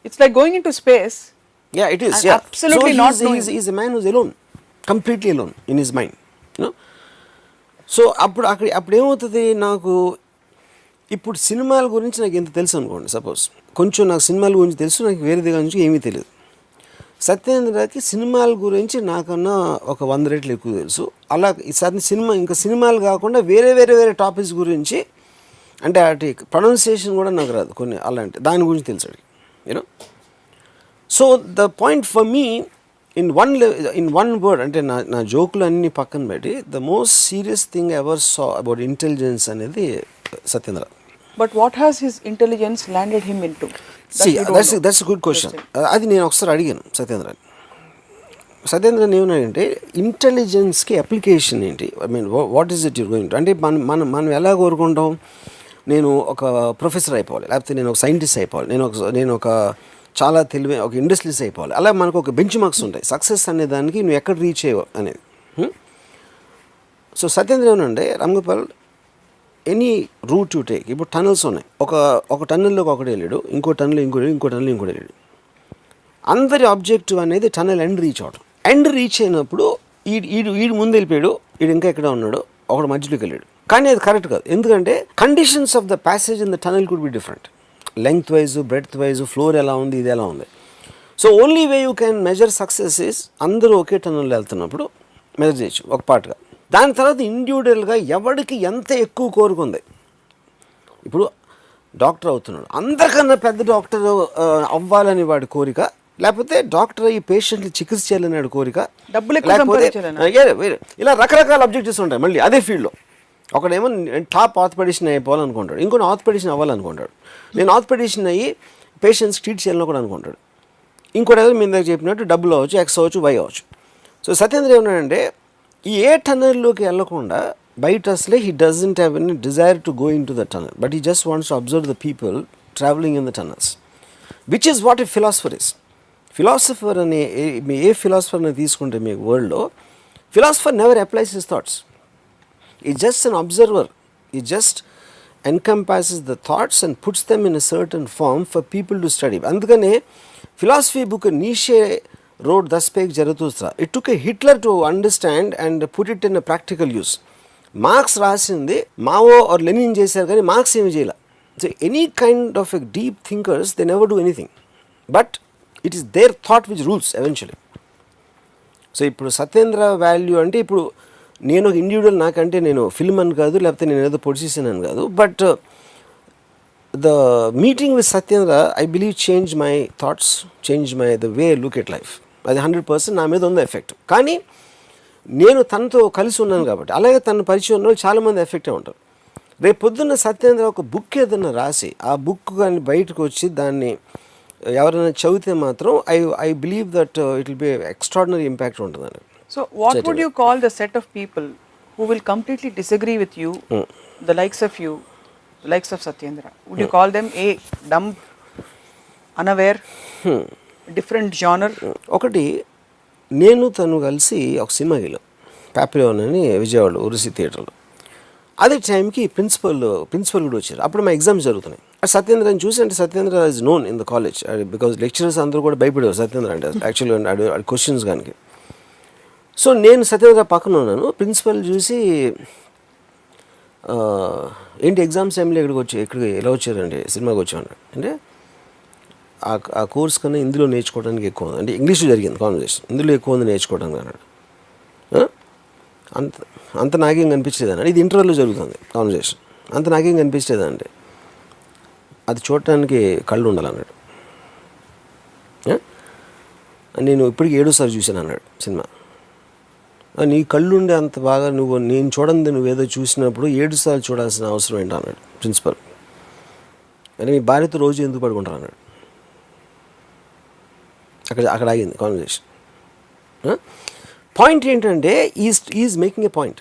It's like going into space. Yeah, it is. And yeah. absolutely so not knowing. He's a man who's alone, completely alone in his mind. You know. So అప్పుడు ఏమవుతుంది, నాకు ఇప్పుడు సినిమాల గురించి నాకు ఎంత తెలుసు అనుకోండి, సపోజ్ కొంచెం నాకు సినిమాల గురించి తెలుసు, నాకు వేరే దగ్గర నుంచి ఏమీ తెలియదు. సత్యేంద్రకి సినిమాల గురించి నాకన్నా ఒక 100 రెట్లు ఎక్కువ తెలుసు. అలా ఈసారి సినిమాలు కాకుండా వేరే టాపిక్స్ గురించి, అంటే అటు ప్రొనౌన్సియేషన్ కూడా నాకు రాదు కొన్ని, అలాంటి దాని గురించి తెలుసు. You know. So the point for me in one word, అంటే నా జోకులు అన్నీ పక్కన పెట్టి, the most serious thing ever saw about intelligence అనేది Satyendra. But what has his intelligence landed him into? That's a good question. అది నేను ఒకసారి అడిగాను సత్యేంద్రని ఏమన్నాడంటే, ఇంటెలిజెన్స్కి అప్లికేషన్ ఏంటి, I mean what is it you're going to, అంటే మనం ఎలా కోరుకుంటాం, నేను ఒక ప్రొఫెసర్ అయిపోవాలి, లేకపోతే నేను ఒక సైంటిస్ట్ అయిపోవాలి, నేను ఒక చాలా తెలివైన ఒక ఇండస్ట్రీస్ అయిపోవాలి. అలా మనకు ఒక బెంచ్ మార్క్స్ ఉంటాయి సక్సెస్ అనే దానికి, నువ్వు ఎక్కడ రీచ్ అయ్యావు అనేది. సో సత్యేంద్ర ఏమనంటే, Ram Gopal, any route you take, ఇప్పుడు టనల్స్ ఉన్నాయి, ఒక టన్నెల్లోకి ఒకటి వెళ్ళాడు, ఇంకో టన్నెల్ ఇంకో వెళ్ళాడు. అందరి ఆబ్జెక్టివ్ అనేది టనల్ ఎండ్ రీచ్ అవడం. ఎండ్ రీచ్ అయినప్పుడు ఈడు ముందు వెళ్ళిపోయాడు, ఈడు ఇంకా ఎక్కడ ఉన్నాడు, ఒకడు మధ్యలోకి వెళ్ళాడు. కానీ అది కరెక్ట్ కాదు. ఎందుకంటే conditions of the passage in the tunnel could be different, length wise, breadth wise, floor ఎలా ఉంది, ఇది ఎలా ఉంది. So only way you can measure success is అందరూ ఒకే టనల్లో వెళ్తున్నప్పుడు మెజర్ చేయొచ్చు ఒక పార్ట్గా. దాని తర్వాత ఇండివిజువల్గా ఎవరికి ఎంత ఎక్కువ కోరుకుంది. ఇప్పుడు డాక్టర్ అవుతున్నాడు, అందరికన్నా పెద్ద డాక్టర్ అవ్వాలని వాడి కోరిక, లేకపోతే డాక్టర్ అయ్యి పేషెంట్లు చికిత్స చేయాలని వాడి కోరిక, లేకపోతే ఇలా రకరకాల అబ్జెక్టివ్స్ ఉంటాయి. మళ్ళీ అదే ఫీల్డ్లో ఒకడేమో టాప్ ఆర్థోపెడిషన్ అయిపోవాలనుకుంటాడు, ఇంకొన్ని ఆర్థోపెడిషన్ అవ్వాలనుకుంటాడు, నేను ఆర్థోపెడిషన్ అయ్యి పేషెంట్స్ ట్రీట్ చేయాలని కూడా అనుకుంటాడు. ఇంకోటి ఏదో మీ దగ్గర చెప్పినట్టు డబ్బులు అవ్వచ్చు, ఎక్స్ అవ్వచ్చు, వై అవ్వచ్చు. సో సత్యేంద్ర ఏమన్నాడంటే, ఈ ఏ టనల్లోకి వెళ్ళకుండా బయట అసలే he doesn't have any desire to go in to the tunnel, but he just wants to observe the people travelling in the tunnels, which is what a philosopher is. Philosopher అనే ఏ ఫిలాసఫర్ని తీసుకుంటే మీకు వరల్డ్లో, philosopher never applies his thoughts. He's just an observer. He just encompasses the thoughts and puts them in a certain form for people to study. అందుకనే philosophy book Nietzsche wrote Das Peg Zarathustra. It took a Hitler to understand and put it in a practical use. Marx రాసింది Mao or Lenin చేశారు, కానీ Marx ఏమి చేయాల. So any kind of a deep thinkers they never do anything, but it is their thought which rules eventually. So ఇప్పుడు Satyendra value అంటే, ఇప్పుడు నేను ఒక ఇండివిజువల్, నాకంటే నేను ఫిల్మ్ అని కాదు, లేకపోతే నేను ఏదో పొడిచేసాను అని కాదు, but the meeting with Satyendra I believe change my thoughts, change my the way look at life. అది 100% నా మీద ఉంది ఎఫెక్ట్. కానీ నేను తనతో కలిసి ఉన్నాను కాబట్టి, అలాగే తన పరిచయం ఉన్న వాళ్ళు చాలామంది ఎఫెక్టే ఉంటారు. రేపు పొద్దున్న సత్యేంద్ర ఒక బుక్ ఏదైనా రాసి ఆ బుక్ కానీ బయటకు వచ్చి దాన్ని ఎవరైనా చదివితే మాత్రం I believe that it will be extraordinary impact ఉంటుందండి. So what would you call the set of people who will completely disagree with you, the likes of you, the likes of Satyendra? Would you call them A, dumb, unaware, different genre? ఒకటి, నేను తను కలిసి ఒక సినిమాకి వెళ్ళాం, పాపిలోన్ అని విజయవాడలో ఉరుసి థియేటర్లో. అదే టైంకి ప్రిన్సిపల్ కూడా వచ్చారు. అప్పుడు మా ఎగ్జామ్స్ జరుగుతున్నాయి. సత్యేంద్రని చూసి, అంటే Satyendra is known in the college because lecturers అందరూ కూడా భయపడేవారు సత్యేంద్ర అంటే యాక్చువల్లీ క్వశ్చన్స్ కానీ. సో నేను సత్యేంద్ర పక్కన ఉన్నాను. ప్రిన్సిపల్ చూసి ఏంటి ఎగ్జామ్స్ టైంలో ఇక్కడికి ఎలా వచ్చారండి, సినిమాకి వచ్చాను అంటే, ఆ కోర్స్ కన్నా ఇందులో నేర్చుకోవడానికి ఎక్కువ ఉంది, అంటే ఇంగ్లీష్లో జరిగింది కాన్వర్సేషన్, ఇందులో ఎక్కువ ఉంది నేర్చుకోవడానికి అన్నాడు. అంత నాకేం కనిపించలేదండి, ఇది ఇంటర్వ్యూలో జరుగుతుంది కాన్వర్సేషన్, అంత నాకేం కనిపించలేదండి, అది చూడటానికి కళ్ళు ఉండాలన్నాడు. నేను ఇప్పటికి 7వ సారి చూశాను అన్నాడు సినిమా. నీ కళ్ళు ఉండే అంత బాగా నేను చూడండి నువ్వేదో చూసినప్పుడు 7 సార్లు చూడాల్సిన అవసరం ఏంటో అన్నాడు ప్రిన్సిపల్. అంటే మీ భార్యతో రోజు ఎందుకు పడుకుంటారు అన్నాడు. అక్కడ ఆగింది కాన్వర్సేషన్. పాయింట్ ఏంటంటే ఈజ్ మేకింగ్ ఏ పాయింట్.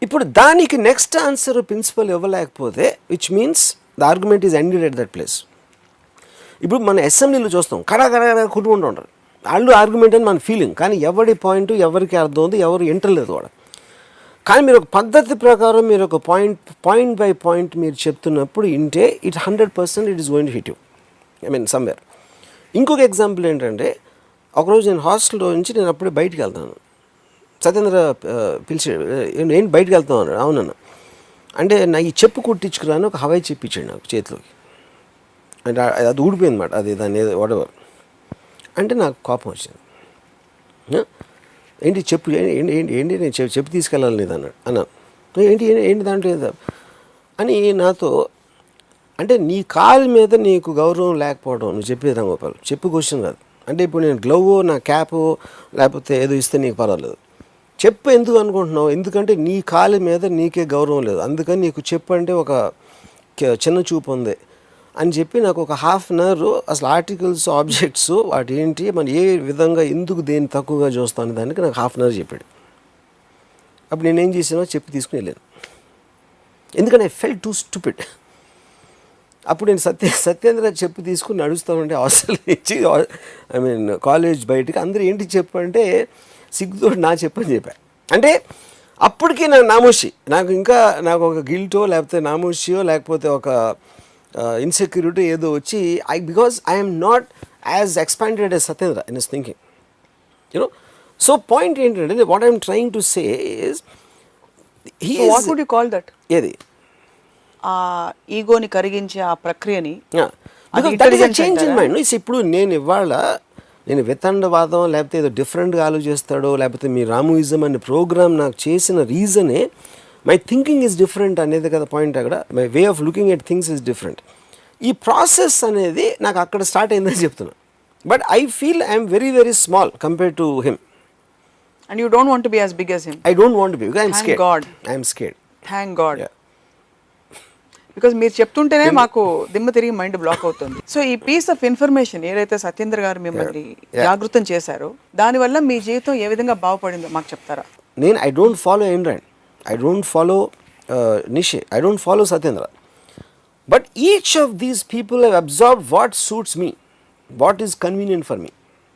ఇప్పుడు దానికి నెక్స్ట్ ఆన్సర్ ప్రిన్సిపల్ ఇవ్వలేకపోతే which means the argument is ended at that place. ఇప్పుడు మన అసెంబ్లీలో చూస్తాం కడా కొట్టుకుంటూ ఉంటారు, వాళ్ళు ఆర్గ్యుమెంట్ అని మన ఫీలింగ్, కానీ ఎవరి పాయింట్ ఎవరికి అర్థం ఉంది, ఎవరు ఎంటర్లేదు వాడు. కానీ మీరు ఒక పద్ధతి ప్రకారం మీరు ఒక పాయింట్ బై పాయింట్ మీరు చెప్తున్నప్పుడు ఇంటే it 100% it is going to hit you, I mean somewhere. ఇంకొక ఎగ్జాంపుల్ ఏంటంటే, ఒకరోజు నేను హాస్టల్లో నుంచి నేను అప్పుడే బయటికి వెళ్తాను, సత్యేంద్ర పిలిచాడు, ఏంటి బయటికి వెళ్తాను అన్నాడు. అవునన్నా అంటే నా ఈ చెప్పు కుట్టించుకురాను ఒక హవాయి చెప్పు ఇచ్చాడు నాకు చేతిలోకి, అంటే అది ఊడిపోయింది అన్నమాట, అది దాన్ని వాడెవర్ అంటే నాకు కోపం వచ్చింది. ఏంటి చెప్పు ఏంటి నేను చెప్పు తీసుకెళ్ళాలి లేదు అన్నాను. ఏంటి దాంట్లో ఏదో అని నాతో అంటే, నీ కాలు మీద నీకు గౌరవం లేకపోవడం నువ్వు చెప్పేది రాంగోపాల్, చెప్పు క్వశ్చన్ కాదు. అంటే ఇప్పుడు నేను గ్లవ్ నా క్యాప్ లేకపోతే ఏదో ఇస్తే నీకు పర్వాలేదు, చెప్పు ఎందుకు అనుకుంటున్నావు, ఎందుకంటే నీ కాలు మీద నీకే గౌరవం లేదు, అందుకని నీకు చెప్పు అంటే ఒక చిన్న చూపు ఉంది అని చెప్పి నాకు ఒక ½ అన్ అవర్ అసలు ఆర్టికల్స్ ఆబ్జెక్ట్స్ వాటి ఏంటి మనం ఏ విధంగా ఎందుకు దేన్ని తక్కువగా చూస్తాను దానికి నాకు ½ అన్ అవర్ చెప్పాడు. అప్పుడు నేనేం చేసానో చెప్పి తీసుకుని వెళ్ళాను, ఎందుకంటే ఐ ఫెల్ట్ టూ స్టూపిడ్. అప్పుడు నేను సత్యేంద్ర చెప్పు తీసుకుని నడుస్తామంటే హాస్టల్ నుంచి ఐ మీన్ కాలేజ్ బయటకి అందరూ ఏంటి చెప్పు అంటే సిగ్గుతో నా చెప్పని చెప్పాను. అంటే అప్పటికి నాకు నామోషి, నాకు ఒక గిల్టో లేకపోతే నామోషియో లేకపోతే ఒక ఇన్సెక్యూరిటీ ఏదో వచ్చి because I'm not as expanded as Satyendra in his thinking, you know. So point ఏంటంటే what I'm trying to say is what would you call that, ఏది ఆ ఈగోని కరిగించే ఆ ప్రక్రియని చేంజ్ ఇన్ మైండ్. ఇప్పుడు నేను వితండవాదం లేకపోతే ఏదో డిఫరెంట్గా ఆలోచిస్తాడో లేకపోతే మీ రాముయిజం అనే ప్రోగ్రామ్ నాకు చేసిన రీజనే మై థింకింగ్ ఈజ్ డిఫరెంట్ అనేది కదా పాయింట్. అక్కడ my way of looking at things is different. ఈ ప్రాసెస్ అనేది నాకు అక్కడ స్టార్ట్ అయిందని చెప్తున్నా. But I feel I'm very very small compare to him. And you don't want to be as big as him. I don't want to be, I'm scared. I'm scared. Thank God. Because మీరు చెప్తుంటేనే మాకు దిమ్మ తిరిగి mind block అవుతుంది. So ఈ piece of information ఏదైతే సత్యేంద్ర గారు మిమ్మల్ని జాగృతం చేశారో దానివల్ల మీ జీవితం ఏ విధంగా బాగుపడిందో మాకు చెప్తారా? నేను I don't follow ఎయిన్ rand, I don't follow నిషే, I don't follow Satyendra. But each of these people have observed what suits me, what is convenient for me,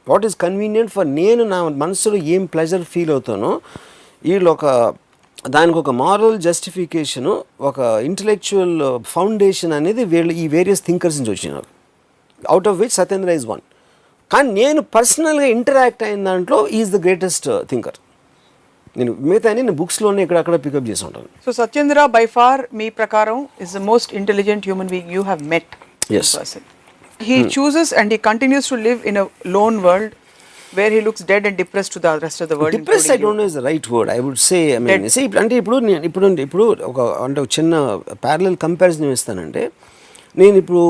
what is convenient for నేను నా మనసులో ఏం ప్లెజర్ ఫీల్ అవుతానో. వీళ్ళు దానికి ఒక moral justification, ఒక intellectual foundation అనేది వీళ్ళు ఈ వేరియస్ థింకర్స్ నుంచి వచ్చినారు, out of which Satyendra is one. కానీ నేను పర్సనల్గా ఇంటరాక్ట్ అయిన దాంట్లో ఈజ్ ద గ్రేటెస్ట్ థింకర్. నేను మిగతా నేను బుక్స్లోనే ఇక్కడక్కడ పికప్ చేసి ఉంటాను. సో సత్యేంద్ర బై ఫార్ మీ ప్రకారం is the most intelligent human being you have met. Yes. He chooses and he continues to live in a lone world where he looks dead and depressed to the rest of the world. Depressed I don't know is the right word. I would say, I mean, see, అంటే ఇప్పుడు ఒక అంటే ఒక చిన్న parallel comparison ఇస్తానంటే, నేను ఇప్పుడు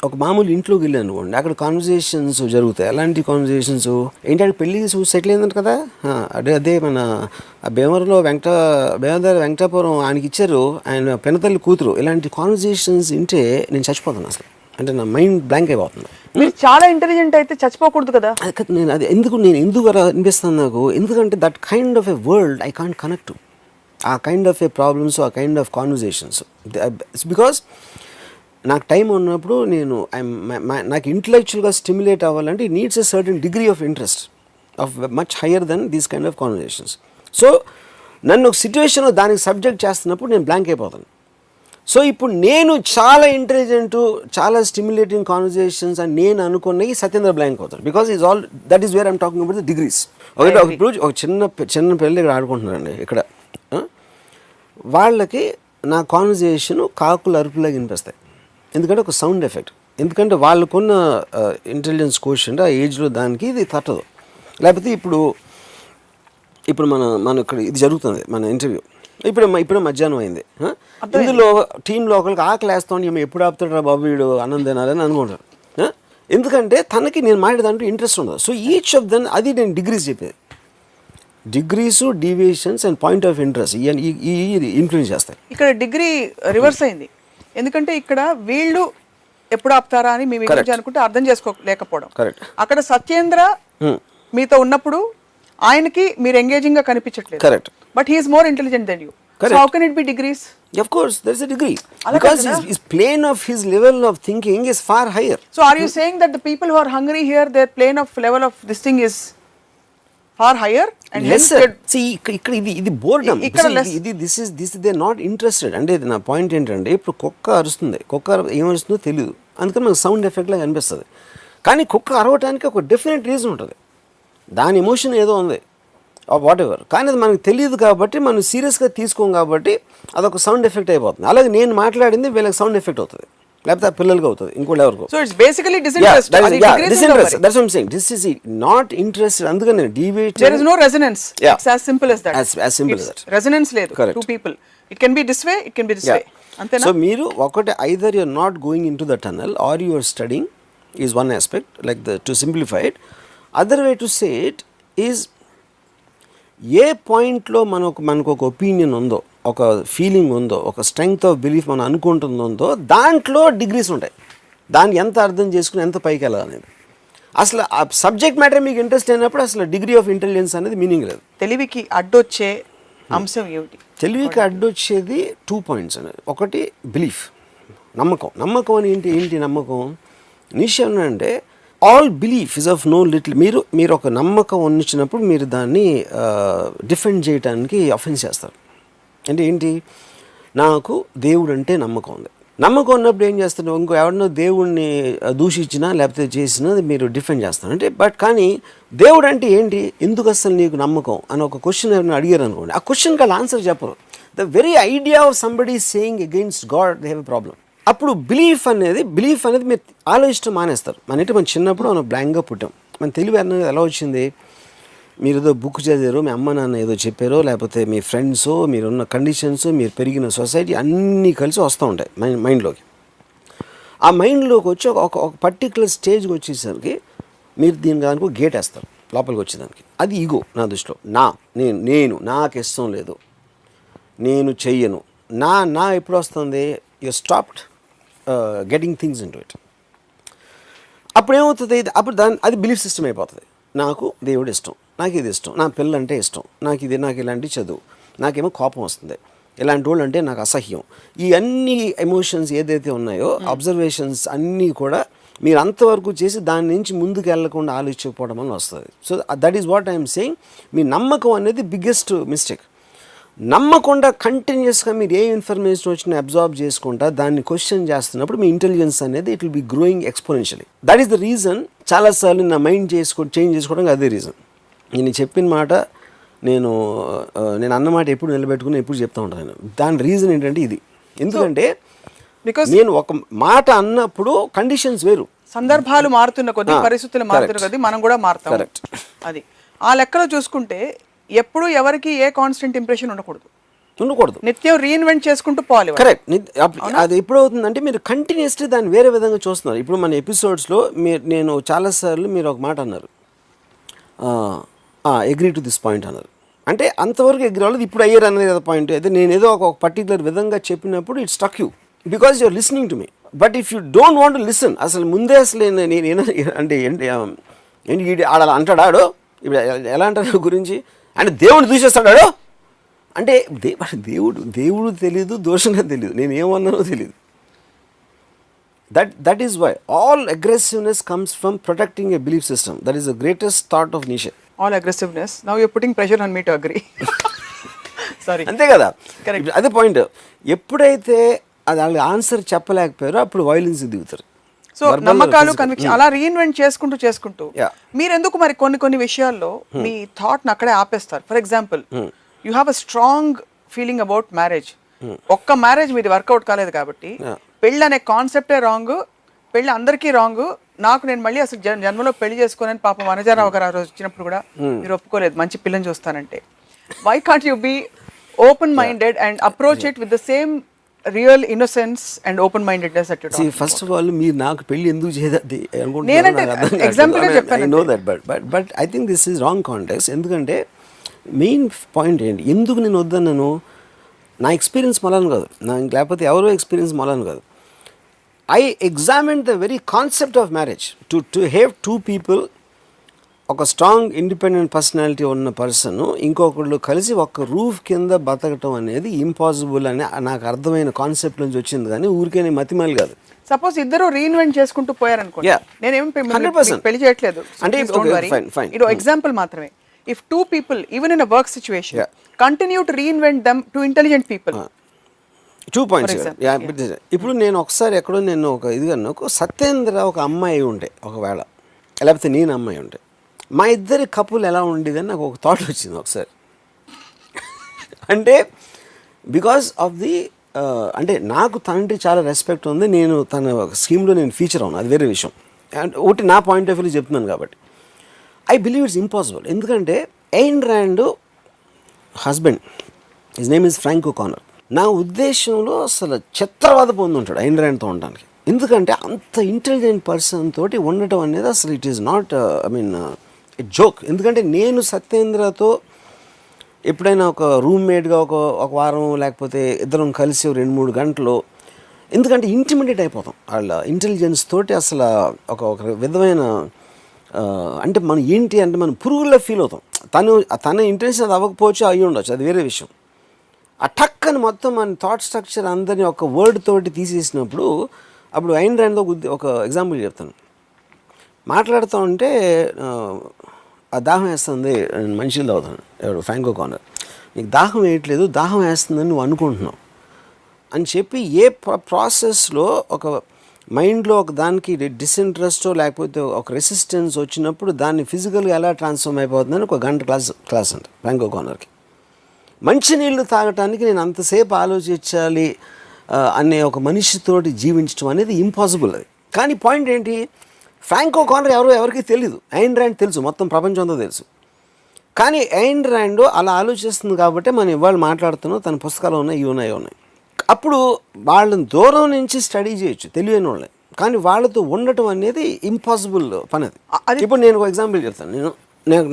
ఒక మామూలు ఇంట్లోకి వెళ్ళాను అనుకోండి, అక్కడ కాన్వర్జేషన్స్ జరుగుతాయి. అలాంటి కాన్వర్జేషన్స్ ఏంటంటే పెళ్ళి సెటిల్ అయిందంట కదా, అదే మన భీమవరంలో వెంకటాపురం ఆయనకి ఇచ్చారు, ఆయన పెనతల్లి కూతురు. ఇలాంటి కాన్వర్జేషన్స్ వింటే నేను చచ్చిపోతాను అసలు. అంటే నా మైండ్ బ్లాంక్ అయిపోతుంది. మీరు చాలా ఇంటెలిజెంట్ అయితే చచ్చిపోకూడదు కదా. నేను ఎందుకు అలా అనిపిస్తుంది నాకు, ఎందుకంటే that kind of a world I can't connect to. ఆ కైండ్ ఆఫ్ ఎ ప్రాబ్లమ్స్, ఆ కైండ్ ఆఫ్ కాన్వర్జేషన్స్. బికాస్ నాకు టైం ఉన్నప్పుడు నాకు ఇంటలెక్చువల్గా స్టిమ్యులేట్ అవ్వాలంటే it needs a certain degree of interest of much higher than these kind of conversations. So నన్ను ఒక సిచ్యువేషన్లో దానికి సబ్జెక్ట్ చేస్తున్నప్పుడు నేను బ్లాంక్ అయిపోతాను. సో ఇప్పుడు నేను చాలా ఇంటెలిజెంట్, చాలా స్టిమ్యులేటింగ్ కాన్వర్జేషన్స్ అని నేను అనుకున్నవి సత్యేంద్ర బ్లాంక్ అవుతాడు. Because is all that is where I'm talking about the degrees. ఇప్పుడు ఒక చిన్న పిల్లలు ఇక్కడ ఆడుకుంటున్నారండి ఇక్కడ, వాళ్ళకి నా కాన్వర్జేషన్ కాకులు అరుపులాగా వినిపిస్తాయి. ఎందుకంటే ఒక సౌండ్ ఎఫెక్ట్. ఎందుకంటే వాళ్ళకున్న ఇంటెలిజెన్స్ కోషెంట్ ఆ ఏజ్లో దానికి ఇది తట్టదు. లేకపోతే ఇప్పుడు మన ఇక్కడ ఇది జరుగుతుంది, మన ఇంటర్వ్యూ ఇప్పుడు మధ్యాహ్నం అయింది. ఇందులో టీంలో ఒకరికి ఆకలి వేస్తాం, ఎప్పుడు ఆపుతాడు బాబు వీడు అన్నం తినాలని అనుకుంటారు. ఎందుకంటే తనకి నేను మాట్లాడేదాంట్లో ఇంట్రెస్ట్ ఉండదు. సో ఈచ్ ఆఫ్ దెన్ అది నేను డిగ్రీస్ చెప్పేది. Degrees, deviations and point of interest ఈ ఇన్ఫ్లుయెన్స్ చేస్తాయి. ఇక్కడ డిగ్రీ రివర్స్ అయింది. ఎందుకంటే ఇక్కడ వీళ్ళు ఎప్పుడు ఆపుతారా అని మీ గురించి అనుకుంటే అర్థం చేసుకోలేకపోవడం. అక్కడ సత్యేంద్ర మీతో ఉన్నప్పుడు ఆయనకి మీరు ఎంగేజింగ్ గా కనిపించట్లేదు. Correct. But he is more intelligent then you. So how can it be degrees? Of course there is a degree, because his plane of his level of thinking is far higher. So are you saying that the people who are hungry here, their plane of level of this thing is far higher and yes sir. See ikkada idi boredom. This is they are not interested. అంటే నా point ఏంటంటే, ఇప్పుడు కుక్క అరుస్తుంది, కుక్క ఏం అరుస్తుందో తెలియదు, అందుకని మనకు సౌండ్ ఎఫెక్ట్ లాగా అనిపిస్తుంది. కానీ కుక్క అరవటానికి ఒక డెఫినెట్ రీజన్ ఉంటుంది, దాని ఎమోషన్ ఏదో ఉంది వాట్ ఎవర్. కానీ అది మనకు తెలియదు కాబట్టి మనం సీరియస్గా తీసుకోం కాబట్టి అదొక సౌండ్ ఎఫెక్ట్ అయిపోతుంది. అలాగే నేను మాట్లాడింది వీళ్ళకి సౌండ్ ఎఫెక్ట్ అవుతుంది, లేకపోతే ఆ పిల్లలకి అవుతుంది, ఇంకోటి ఎవరికో. So it's basically disinterest. Disinterest. That's what I'm saying. This is not interested. అందుకని నేను deviate. There is no resonance. Yeah. It's as simple as that. As simple as that. Resonance లేదు. Correct. Two people. It can be this way, it can be this way. అంతేనా? So మీరు ఒకటి, either you're not going into the tunnel or you are studying is one aspect, like to simplify it. Other way to say it is, ఏ పాయింట్లో మనకు ఒక opinion ఉందో, ఒక feeling ఉందో, ఒక స్ట్రెంగ్త్ ఆఫ్ బిలీఫ్ మనం అనుకుంటుందో, దాంట్లో డిగ్రీస్ ఉంటాయి. దాన్ని ఎంత అర్థం చేసుకుని ఎంత పైకి వెళ్ళాలనేది. అసలు ఆ సబ్జెక్ట్ మ్యాటర్ మీకు ఇంట్రెస్ట్ అయినప్పుడు అసలు డిగ్రీ ఆఫ్ ఇంటెలిజెన్స్ అనేది మీనింగ్ లేదు. తెలివికి అడ్డొచ్చే అంశం ఏమిటి? తెలివికి అడ్డొచ్చేది 2 points అనేది. ఒకటి బిలీఫ్, నమ్మకం అని ఏంటి నమ్మకం? నిశ్చయం అంటే all belief is of no little. మీరు ఒక నమ్మకం ఉంచినప్పుడు మీరు దాన్ని డిఫెండ్ చేయడానికి అఫెన్స్ చేస్తారు. అంటే ఏంటి, నాకు దేవుడు అంటే నమ్మకం ఉంది. నమ్మకం ఉన్నప్పుడు ఏం చేస్తారు, ఇంకో ఎవరినో దేవుడిని దూషించినా లేకపోతే చేసినా మీరు డిఫెండ్ చేస్తారు. అంటే కానీ దేవుడు అంటే ఏంటి, ఎందుకు అసలు నీకు నమ్మకం అని ఒక క్వశ్చన్ ఎవరైనా అడిగారు అనుకోండి, ఆ క్వశ్చన్కి వాళ్ళు ఆన్సర్ చెప్పరు. The very idea of somebody saying against God they have a problem. అప్పుడు బిలీఫ్ అనేది మీరు ఆలోచించడం మానేస్తారు. మనం చిన్నప్పుడు మనం బ్లాంక్గా పుట్టాం. మన తెలివి అనేది ఎలా వచ్చింది, మీరు ఏదో బుక్ చదివారు, మీ అమ్మ నాన్న ఏదో చెప్పారో, లేకపోతే మీ ఫ్రెండ్స్, మీరున్న కండిషన్స్, మీరు పెరిగిన సొసైటీ అన్నీ కలిసి వస్తూ ఉంటాయి మైండ్లోకి. ఆ మైండ్లోకి వచ్చి ఒక పర్టికులర్ స్టేజ్కి వచ్చేసరికి మీరు దానికి గేట్ వేస్తారు లోపలికి వచ్చేదానికి. అది ఈగో నా దృష్టిలో. నేను నాకు ఇష్టం లేదు, నేను చెయ్యను, నా ఎప్పుడు వస్తుంది, you stopped getting things in to it. అప్పుడు ఏమవుతుంది, అది బిలీఫ్ సిస్టమ్ అయిపోతుంది. నాకు దేవుడు ఇష్టం, నాకు ఇది ఇష్టం, నా పిల్లలంటే ఇష్టం, నాకు ఇలాంటి చదువు, నాకేమో కోపం వస్తుంది, ఇలాంటి వాళ్ళు అంటే నాకు అసహ్యం. ఈ అన్ని ఎమోషన్స్ ఏదైతే ఉన్నాయో, అబ్జర్వేషన్స్ అన్నీ కూడా మీరు అంతవరకు చేసి దాని నుంచి ముందుకు వెళ్ళకుండా ఆలోచించకపోవడం వల్ల వస్తుంది. So that is what I'm saying. మీ నమ్మకం అనేది బిగ్గెస్ట్ మిస్టేక్. నమ్మకుండా కంటిన్యూస్గా మీరు ఏ ఇన్ఫర్మేషన్ వచ్చినా అబ్జార్బ్ చేసుకుంటా దాన్ని క్వశ్చన్ చేస్తున్నప్పుడు మీ ఇంటెలిజెన్స్ అనేది it will B growing exponentially. That is the reason. చాలాసార్లు నా మైండ్ చేంజ్ చేసుకోవడానికి అదే రీజన్. నేను చెప్పిన మాట నేను అన్నమాట ఎప్పుడు నిలబెట్టుకుని ఎప్పుడు చెప్తా ఉంటాను. దాని రీజన్ ఏంటంటే ఇది. ఎందుకంటే నేను ఒక మాట అన్నప్పుడు కండిషన్స్ వేరు. సందర్భాలు మారుతున్న కొద్దీ, పరిస్థితులు మారుతున్న కొద్దీ మనం కూడా మారుతాం. అది ఆ లెక్కలో చూసుకుంటే ఎప్పుడు ఎవరికి ఏ కాన్స్టెంట్ ఇంప్రెషన్ ఉండకూడదు. నిత్యం రీఇన్వెంట్ చేసుకుంటూ పోవాలి. కరెక్ట్. అది ఎప్పుడు అవుతుందంటే మీరు కంటిన్యూస్లీ దాన్ని వేరే విధంగా చూస్తున్నారు. ఇప్పుడు మన ఎపిసోడ్స్లో నేను చాలాసార్లు మీరు ఒక మాట అన్నారు, అగ్రీ టు దిస్ పాయింట్ అన్నారు. అంటే అంతవరకు ఎగ్రీ అవ్వలేదు, ఇప్పుడు అయ్యారు అనేది కదా పాయింట్. అయితే నేను ఏదో ఒక పర్టికులర్ విధంగా చెప్పినప్పుడు it's stuck you because you're listening to me. But if you don't want to listen, అసలు ముందే అసలు నేను అంటే ఏంటి ఆడ అంటాడాడో, ఇప్పుడు ఎలా అంటారు గురించి, అంటే దేవుడు దూషిస్తాడాడో అంటే దేవుడు తెలీదు, దోషంగా తెలియదు, నేను ఏమన్నానో తెలియదు. That is why all aggressiveness comes from protecting a belief system. That is the greatest thought of Nietzsche. All aggressiveness. Now you're putting pressure on me to agree. Sorry. అంతే కదా, అదే పాయింట్. ఎప్పుడైతే అది వాళ్ళ ఆన్సర్ చెప్పలేకపోయారో అప్పుడు violence దిగుతారు. So నమ్మకాలు, conviction అలా రీఇన్వెంట్ చేసుకుంటూ మీరు ఎందుకు మరి కొన్ని విషయాల్లో మీ థాట్ ని అక్కడే ఆపేస్తారు? For example, you have a strong feeling about marriage. ఒక్క మ్యారేజ్ మీది వర్కౌట్ కాలేదు కాబట్టి పెళ్ళి అనే కాన్సెప్టే రాంగ్, పెళ్ళి అందరికీ రాంగ్, నేను మళ్ళీ అసలు జన్మలో పెళ్లి చేసుకోనని పాపం వనజారావు గారు ఆ రోజు వచ్చినప్పుడు కూడా మీరు ఒప్పుకోలేదు మంచి పిల్లని చూస్తానంటే. Why can't you be open minded and approach it with the same real innocence and open mindedness that you talk? First of all మీరు నాకు పెళ్లి ఎందుకు చేయదది నేనంటే ఎగ్జాంపుల్ గా చెప్పాను. I know that, but I think this is wrong context. ఎందుకంటే main point ఏంటి, ఎందుకు నేను వద్దన్నాను, నా ఎక్స్పీరియన్స్ మొలను కాదు, లేకపోతే ఎవరో ఎక్స్పీరియన్స్ మొలను కాదు. I examined the very concept of marriage. To have two people, ఒక స్ట్రాంగ్ ఇండిపెండెంట్ పర్సనాలిటీ ఉన్న పర్సన్ ఇంకొకళ్ళు కలిసి ఒక రూఫ్ కింద బతకటం అనేది ఇంపాసిబుల్ అని నాకు అర్థమైన కాన్సెప్ట్ నుంచి వచ్చింది, కానీ ఊరికే మతిమాలి కాదు. సపోజ్ ఇద్దరు రీఇన్వెంట్ చేసుకుంటూ పోయారనుకోండి, నేనేం పెళ్లి చేయట్లేదు అంటే ఇది ఎగ్జాంపుల్ మాత్రమే. If two people, even in a work situation, continue to reinvent them to intelligent people. 2 points. ఇప్పుడు నేను ఒకసారి ఎక్కడో నేను ఒక సత్యేంద్ర ఒక అమ్మాయి ఉంటే, ఒకవేళ లేకపోతే నేను అమ్మాయి ఉంటే, మా ఇద్దరి కపుల్ ఎలా ఉండేదని నాకు ఒక థాట్ వచ్చింది ఒకసారి. అంటే బికాస్ ఆఫ్ ది అంటే నాకు తనంటే చాలా రెస్పెక్ట్ ఉంది, నేను తన స్కీమ్లో నేను ఫీచర్ అవును, అది వేరే విషయం. అండ్ ఒకటి నా పాయింట్ ఆఫ్ వ్యూలో చెప్తున్నాను కాబట్టి ఐ బిలీవ్ ఇట్స్ ఇంపాసిబుల్. ఎందుకంటే Ayn Rand husband, his name is Frank O'Connor. నా ఉద్దేశంలో అసలు చిత్రవాద పొంది ఉంటాడు ఎయిన్ ర్యాండ్తో ఉండడానికి. ఎందుకంటే అంత ఇంటెలిజెంట్ పర్సన్ తోటి ఉండటం అనేది అసలు it is not it joke. ఎందుకంటే నేను సత్యేంద్రతో ఎప్పుడైనా ఒక రూమ్మేట్గా ఒక వారం లేకపోతే ఇద్దరం కలిసి 2-3 గంటలు, ఎందుకంటే ఇంటిమిడేట్ అయిపోతాం వాళ్ళ ఇంటెలిజెన్స్ తోటి. అసలు ఒక విధమైన అంటే మనం ఏంటి అంటే మనం పురుగుల్లో ఫీల్ అవుతాం. తన ఇంటెన్షన్ అది అవ్వకపోవచ్చు, అయ్యి ఉండొచ్చు, అది వేరే విషయం. ఆ టక్కని మొత్తం మన థాట్ స్ట్రక్చర్ అందరినీ ఒక వర్డ్ తోటి తీసేసినప్పుడు, అప్పుడు ఐన్ ర్యాండ్తో ఒక ఎగ్జాంపుల్ చెప్తాను. మాట్లాడుతూ ఉంటే ఆ దాహం వేస్తుంది, నేను మనిషిని తాగుతాను, ఎవరు ఫ్రాంక్ ఓకానర్, నీకు దాహం వేయట్లేదు, దాహం వేస్తుందని నువ్వు అనుకుంటున్నావు అని చెప్పి ఏ ప్రాసెస్లో ఒక మైండ్లో ఒక దానికి డిస్ఇంట్రెస్టో లేకపోతే ఒక రెసిస్టెన్స్ వచ్చినప్పుడు దాన్ని ఫిజికల్గా ఎలా ట్రాన్స్ఫార్మ్ అయిపోతుందని ఒక గంట క్లాస్ అంట ఫ్రాంక్ ఓకానర్కి. మంచినీళ్ళు తాగటానికి నేను అంతసేపు ఆలోచించాలి అనే ఒక మనిషితోటి జీవించడం అనేది ఇంపాసిబుల్. అది కానీ పాయింట్ ఏంటి, ఫ్రాంక్ ఓకానర్ ఎవరికి తెలియదు, ఐన్ ర్యాండ్ తెలుసు, మొత్తం ప్రపంచంతో తెలుసు. కానీ ఐన్ ర్యాండ్ అలా ఆలోచిస్తుంది కాబట్టి మనం ఇవాళ మాట్లాడుతున్నాం, తన పుస్తకాలు ఉన్నాయి, ఇవి ఉన్నాయి. అప్పుడు వాళ్ళని దూరం నుంచి స్టడీ చేయొచ్చు తెలియని వాళ్ళని, కానీ వాళ్ళతో ఉండటం అనేది ఇంపాసిబుల్ పని. అది ఇప్పుడు నేను ఒక ఎగ్జాంపుల్ చెప్తాను.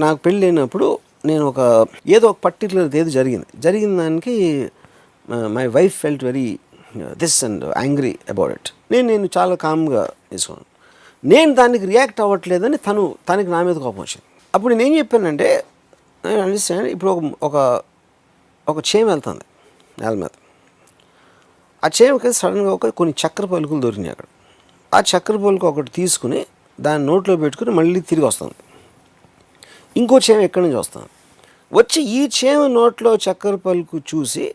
నాకు పెళ్ళి అయినప్పుడు నేను ఏదో ఒక పర్టికులర్ ఏదో జరిగిన దానికి my wife felt very this and angry about it. నేను చాలా కామ్గా తీసుకున్నాను. నేను దానికి రియాక్ట్ అవ్వట్లేదని తనకి నా మీద కోపం వచ్చింది. అప్పుడు నేను ఏం చెప్పానంటే, నేను అండర్స్టాండ్, ఇప్పుడు ఒక చేమ వెళ్తుంది నేల మీద, ఆ చేమకి సడన్గా కొన్ని చక్కెర పలుకులు దొరికినాయి అక్కడ. ఆ చక్కెర పలుకు ఒకటి తీసుకుని దాన్ని నోట్లో పెట్టుకుని మళ్ళీ తిరిగి వస్తుంది. ఇంకో చేమ ఎక్కడి నుంచి వచ్చి ఈ చేమ నోట్లో చక్కెర పలుకు చూసి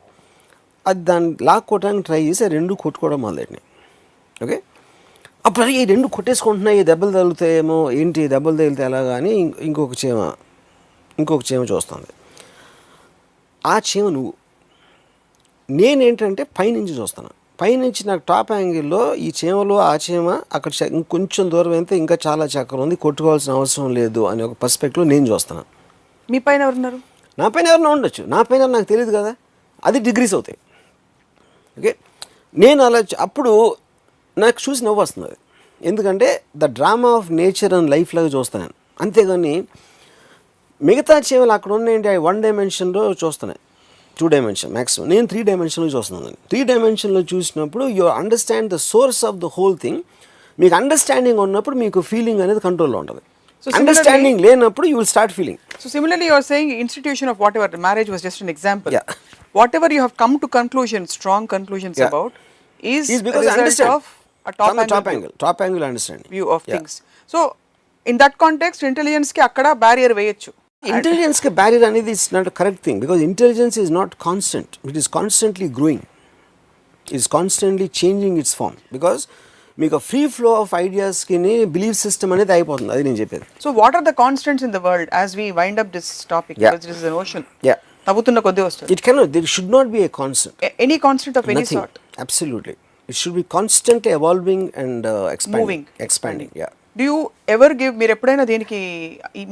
అది దాన్ని లాక్కోవడానికి ట్రై చేసి 2 కొట్టుకోవడం మొదలెట్టినాయి. ఓకే, అప్పుడు ఈ 2 కొట్టేసుకుంటున్నాయి, దెబ్బలు తగులుతాయేమో, ఏంటి దెబ్బలు తగిలితే ఎలాగా అని ఇంకొక చేమ చూస్తుంది. ఆ చేమ నువ్వు, నేనేంటంటే పైనుంచి చూస్తాను, పైనుంచి నాకు టాప్ యాంగిల్లో ఈ చీమలు ఆ చీమ అక్కడ ఇంకొంచెం దూరం అయితే ఇంకా చాలా చక్రం ఉంది, కొట్టుకోవాల్సిన అవసరం లేదు అనే ఒక పర్స్పెక్టివ్లో నేను చూస్తున్నాను. మీ పైన ఎవరున్నారు? నా పైన ఎవరైనా ఉండొచ్చు, నా పైన నాకు తెలియదు కదా, అది డిగ్రీస్ అవుతాయి. ఓకే, నేను అలా అప్పుడు నాకు చూసి నవ్వు వస్తుంది అది. ఎందుకంటే the drama of nature and life లాగా చూస్తాను. అంతేగాని మిగతా చీమలు అక్కడ ఉన్నాయంటే 1 డైమెన్షన్లో చూస్తున్నాయి, 2 డైమెన్షన్ మ్యాక్సిమం. నేను 3 డైమెన్షన్లో చూస్తున్నాను. 3 డైమెన్షన్లో చూసినప్పుడు you understand the source of the whole thing. మీకు అండర్స్టాండింగ్ ఉన్నప్పుడు మీకు ఫీలింగ్ అనేది కంట్రోల్లో ఉంటుంది. అండర్స్టాండింగ్ లేనప్పుడు you will start feeling. So similarly, you are saying institution of whatever marriage was just an example. Yeah. Whatever you have come to conclusions, strong conclusions Yeah. about, is because a result understand of a top from the angle top angle understanding view of things. So in that context, intelligence ki akkada barrier veyochu. Intelligence ke barrier అనేది is not a correct thing, because intelligence is not constant. It is constantly growing. It is constantly changing its form, because మీకు free flow of ఐడియాస్కి belief system అనేది అయిపోతుంది. అది నేను చెప్పేది. So what are the constants in the world as we wind up this topic? Yeah. Because this is an ocean. Yeah. తవ్వుతున్న కొద్ది వస్తుంది. It cannot, there should not be a constant. Any constant of any Nothing. sort. Absolutely. It should be constantly evolving and expanding. Moving. Expanding. Yeah. Do you ever give, మీరు ఎప్పుడైనా దీనికి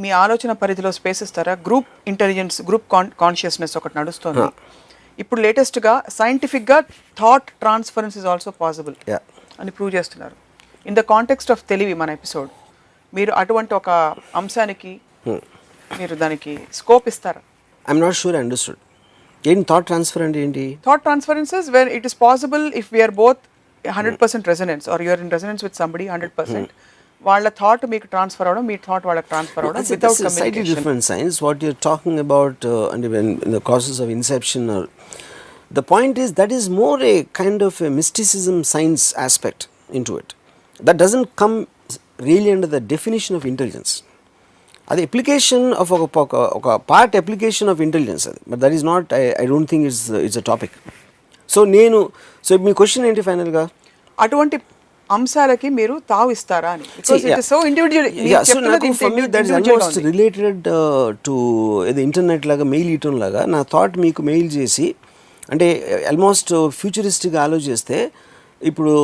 మీ ఆలోచన పరిధిలో space ఇస్తారా? Group intelligence, group consciousness ఒకటి నడుస్తుంది ఇప్పుడు లేటెస్ట్గా. సైంటిఫిక్గా thought transference is also possible అని ప్రూవ్ చేస్తున్నారు. ఇన్ ద కాంటెక్స్ట్ ఆఫ్ తెలివి మన ఎపిసోడ్, మీరు అటువంటి ఒక అంశానికి మీరు దానికి స్కోప్ ఇస్తారా? I'm not sure I understood. ఏంటి థాట్ ట్రాన్స్ఫర్ అంటే ఏంటి? Thought transferences where it is possible if we're both 100% resonance or you're in resonance with somebody 100%. వాళ్ళ థాట్ మీకు ట్రాన్స్ఫర్ అవడం, మీ థాట్ వాళ్ళకి ట్రాన్స్ఫర్ అవడం without communication. Slightly different science. What you're talking about and when in the process of inception, or the point is that is more a kind of a mysticism science aspect into it. That doesn't come really under the definition of intelligence. అది application of ఒక part application of intelligence అది, but that is not, I don't think it's a topic. So me question ఏంటి ఫైనల్గా? అటువంటి అంశాలకి మీరు తావిస్తారా అని? Because it is so individual. So నాకు for me that is almost related to ఇది internet లాగా, mail ఇయటం లాగా. నా థాట్ మీకు మెయిల్ చేసి, అంటే ఆల్మోస్ట్ ఫ్యూచరిస్టిక్గా ఆలోచిస్తే, ఇప్పుడు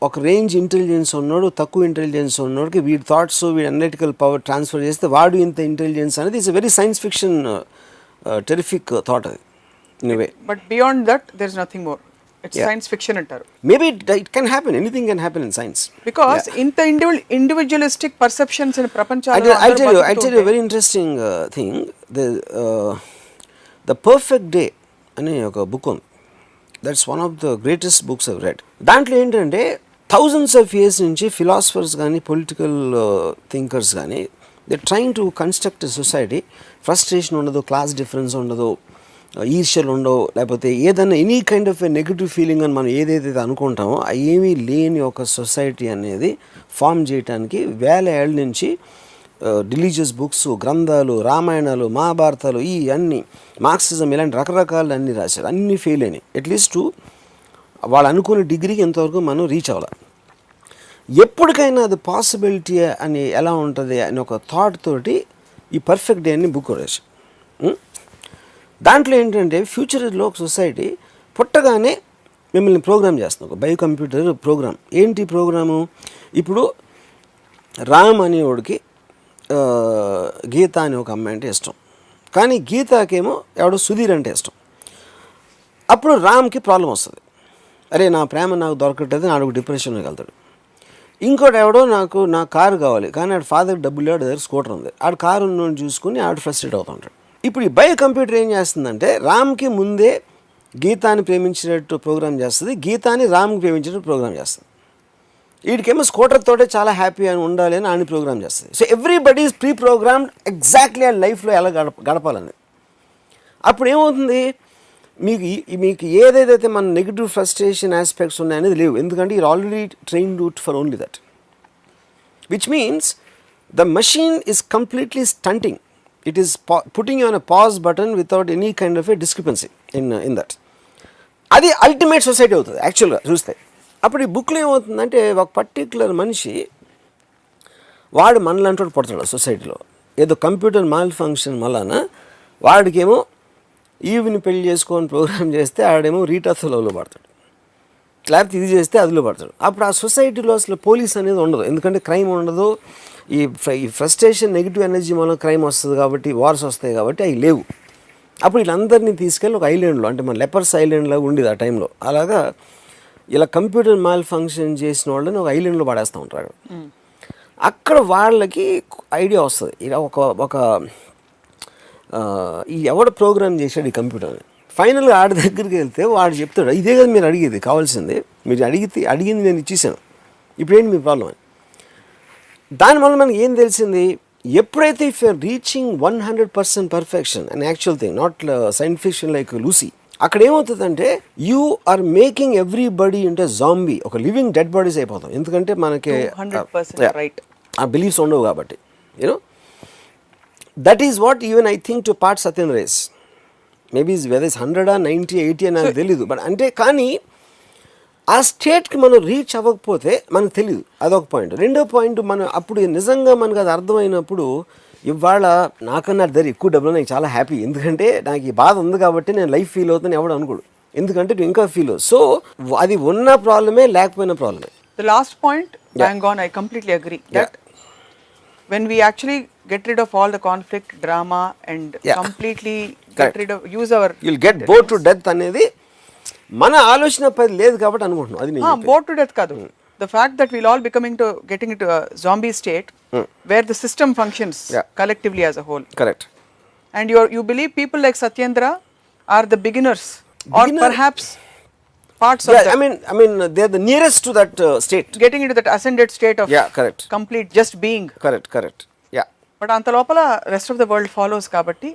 ఒక రేంజ్ ఇంటెలిజెన్స్ ఉన్నాడు, తక్కువ ఇంటెలిజెన్స్ ఉన్నోడికి వీడి థాట్స్, వీడి అనలిటికల్ పవర్ ట్రాన్స్ఫర్ చేస్తే వాడు ఇంత ఇంటెలిజెన్స్ అనేది it's very science fiction terrific thought అది in way. But beyond that there is nothing more. It's science fiction అంటారు. Maybe it can happen, anything can happen in science. Because ఇంత individualistic perceptions in ప్రపంచంలో I'll tell you a very interesting thing. The Perfect Day అనే ఒక book ఉంది. That's one of the greatest books I've red. దాంట్లో ఏంటంటే thousands of years నుంచి philosophers కానీ, political thinkers కానీ, they trying to construct a society. Frustration ఉండదు, class difference ఉండదు, ఈర్ష్యలు ఉండవు, లేకపోతే ఏదైనా any kind of a negative feeling అని మనం ఏదైతే అనుకుంటామో ఏమీ లేని ఒక సొసైటీ అనేది ఫామ్ చేయడానికి వేల ఏళ్ళ నుంచి రిలీజియస్ బుక్స్, గ్రంథాలు, రామాయణాలు, మహాభారతాలు, ఈ అన్ని మార్క్సిజం, ఇలాంటి రకరకాలు అన్నీ రాశారు. అన్నీ ఫెయిల్ అయినాయి. అట్లీస్ట్ వాళ్ళు అనుకునే డిగ్రీకి ఎంతవరకు మనం రీచ్ అవ్వాలి. ఎప్పటికైనా అది పాసిబిలిటీ అని ఎలా ఉంటుంది అని ఒక థాట్ తోటి ఈ పర్ఫెక్ట్ డే అని బుక్ రాశారు. దాంట్లో ఏంటంటే ఫ్యూచర్లో ఒక సొసైటీ పుట్టగానే మిమ్మల్ని ప్రోగ్రామ్ చేస్తుంది, ఒక బయో కంప్యూటర్ ప్రోగ్రామ్. ఏంటి ప్రోగ్రాము? ఇప్పుడు రామ్ అనేవాడికి గీత అనే ఒక అమ్మాయి అంటే ఇష్టం, కానీ గీతాకేమో ఎవడో సుధీర్ అంటే ఇష్టం. అప్పుడు రామ్కి ప్రాబ్లం వస్తుంది. అరే నా ప్రేమ నాకు దొరకట్లేదు, ఆడు డిప్రెషన్లోకి వెళ్తాడు. ఇంకోటి ఎవడో నా కారు కావాలి, కానీ ఆడు ఫాదర్ డబ్బులు ఆడు దగ్గర స్కూటర్ ఉంది, ఆడు కారు ఉన్నోని చూసుకుని ఆడు ఫ్రస్ట్రేట్ అవుతుంటాడు. ఇప్పుడు ఈ బయో కంప్యూటర్ ఏం చేస్తుందంటే రామ్కి ముందే గీతాని ప్రేమించినట్టు ప్రోగ్రామ్ చేస్తుంది, గీతాని రామ్కి ప్రేమించినట్టు ప్రోగ్రామ్ చేస్తుంది. వీడికేమో స్కూటర్ తోటే చాలా హ్యాపీ అని ఉండాలి అని ఆయన ప్రోగ్రామ్ చేస్తుంది. So everybody is pre programmed exactly ఆ లైఫ్లో ఎలా గడపాలని. అప్పుడు ఏమవుతుంది, మీకు ఏదైతే మన నెగిటివ్ ఫ్రస్ట్రేషన్ ఆస్పెక్ట్స్ ఉన్నాయనేది లేవు, ఎందుకంటే you're already trained for only that, which means the machine is completely stunting. It is putting you on a pause button without any kind of a discrepancy in that. అది ultimate society అవుతుంది యాక్చువల్గా చూస్తే. అప్పుడు ఈ బుక్లో ఏమవుతుందంటే ఒక particular మనిషి వాడు మనలాంటి వాడు పడతాడు సొసైటీలో, ఏదో కంప్యూటర్ మాల్ ఫంక్షన్ వలన వాడికేమో ఈవిని పెళ్లి చేసుకొని ప్రోగ్రామ్ చేస్తే ఆడేమో రీటాతో లవ్లో పడతాడు. లేకపోతే ఇది చేస్తే అదిలో పడతాడు. అప్పుడు ఆ సొసైటీలో అసలు పోలీస్ అనేది ఉండదు, ఎందుకంటే క్రైమ్ ఉండదు. ఈ ఫ్రస్ట్రేషన్ నెగిటివ్ ఎనర్జీ మూలంగా క్రైమ్ వస్తుంది కాబట్టి, వార్స్ వస్తాయి కాబట్టి అవి లేవు. అప్పుడు వీళ్ళందరినీ తీసుకెళ్ళి ఒక ఐలాండ్లో, అంటే మన లెపర్స్ ఐలాండ్లో ఉండేది ఆ టైంలో, అలాగా ఇలా కంప్యూటర్ మాల్ ఫంక్షన్ చేసిన వాళ్ళని ఒక ఐలాండ్లో పడేస్తూ ఉంటారు. అక్కడ వాళ్ళకి ఐడియా వస్తుంది, ఇలా ఒక ఈ ఎవడ ప్రోగ్రామ్ చేశాడు ఈ కంప్యూటర్ని. ఫైనల్గా ఆడి దగ్గరికి వెళ్తే వాడు చెప్తాడు, ఇదే కదా మీరు అడిగేది, కావాల్సింది మీరు అడిగింది నేను ఇచ్చేసాను, ఇప్పుడేంటి మీ ప్రాబ్లం అని. దానివల్ల మనకి ఏం తెలిసింది, ఎప్పుడైతే if you're reaching 100% perfection and actual thing, not science fiction like Lucy, అక్కడ ఏమవుతుందంటే you are making everybody into zombie, ఒక లివింగ్ డెడ్ బాడీస్ అయిపోతాం. ఎందుకంటే మనకి ఆ బిలీఫ్స్ ఉండవు కాబట్టి. You know that is what even I think to part Satyan race. Maybe whether is 100 90 80 అని నాకు తెలీదు, బట్ అంటే కానీ ఆ స్టేట్కి మనం రీచ్ అవ్వకపోతే మనకు తెలియదు, అదొక పాయింట్. రెండో పాయింట్, మనం అప్పుడు నిజంగా మనకు అది అర్థమైనప్పుడు, ఇవాళ నాకన్నా దగ్గర ఎక్కువ డబ్బులు నాకు చాలా హ్యాపీ, ఎందుకంటే నాకు ఈ బాధ ఉంది కాబట్టి నేను లైఫ్ ఫీల్ అవుతాను ఎవడు అనుకోడు, ఎందుకంటే నువ్వు ఇంకా ఫీల్ అవు. సో అది ఉన్న ప్రాబ్లమే, లేకపోయిన ప్రాబ్లమే. The last point, bang on, I completely agree that when we actually get rid of all the conflict, drama and completely get rid of, use our, you'll get bored to death అనేది మన ఆలోచన పది లేదు కాబట్టి అనుకుంటున్నాం. అది నేను bored to death కాదు, the fact that we'll all getting into a zombie state where the system functions collectively as a whole. Correct. And you believe people like Satyendra are the beginners or perhaps parts of that. I mean they are the nearest to that state, getting into that ascended state of correct, complete just being. correct. But అంత లోపల rest of the world follows కాబట్టి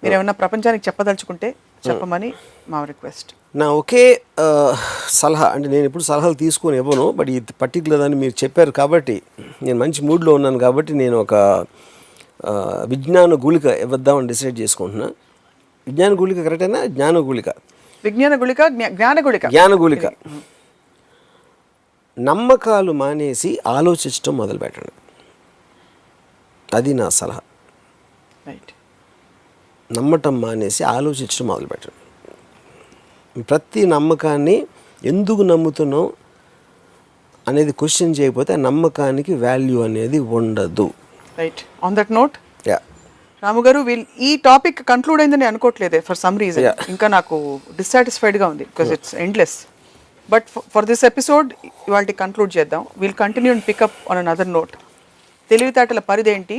మీరు ఏమన్నా ప్రపంచానికి చెప్పదలుచుకుంటే చెప్పమని మా request. నా ఒకే సలహా, అంటే నేను ఎప్పుడు సలహాలు తీసుకొని ఇవ్వను, బట్ ఈ పర్టికులర్ అని మీరు చెప్పారు కాబట్టి నేను మంచి మూడ్లో ఉన్నాను కాబట్టి నేను ఒక విజ్ఞాన గుళిక ఇవ్వద్దామని డిసైడ్ చేసుకుంటున్నా. విజ్ఞాన గుళిక కరెక్టేనా? జ్ఞాన గుళిక, జ్ఞాన గుళిక. నమ్మకాలు మానేసి ఆలోచించడం మొదలు పెట్టండి, అది నా సలహా. రైట్. నమ్మటం మానేసి ఆలోచించడం మొదలుపెట్టండి. ప్రతి నమ్మకాన్ని ఎందుకు నమ్ముతున్నాం అనేది క్వశ్చన్ చేయకపోతే ఆ నమ్మకానికి వాల్యూ అనేది ఉండదు. రైట్. ఆన్ దట్ నోట్, రాము గారు, ఈ టాపిక్ కంక్లూడ్ అయిందని అనుకోవట్లేదే ఫర్ సమ్ రీజన్. ఇంకా నాకు డిస్సాటిస్ఫైడ్గా ఉంది because it's endless. But for this episode ఇవాళ కంక్లూడ్ చేద్దాం. Will continue and pick up on another note. తెలివితేటల పరిధేంటి,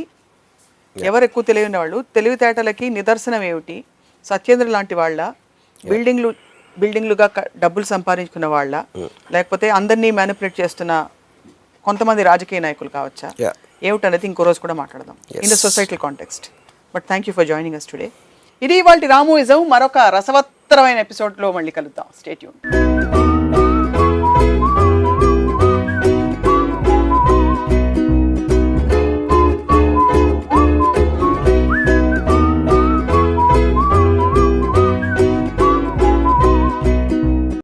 ఎవరు ఎక్కువ తెలియని వాళ్ళు, తెలివితేటలకి నిదర్శనం ఏమిటి, సత్యేంద్ర లాంటి వాళ్ళ, బిల్డింగ్లుగా డబ్బులు సంపాదించుకున్న వాళ్ళ, లేకపోతే అందరినీ మ్యానిపులేట్ చేస్తున్న కొంతమంది రాజకీయ నాయకులు కావచ్చా, ఏమిటనేది ఇంకో రోజు కూడా మాట్లాడదాం in the societal context. But thank you for joining us today. ఇది ఇవాళ రాముయిజం. మరొక రసవత్తరమైన ఎపిసోడ్లో మళ్ళీ కలుద్దాం. Stay tune.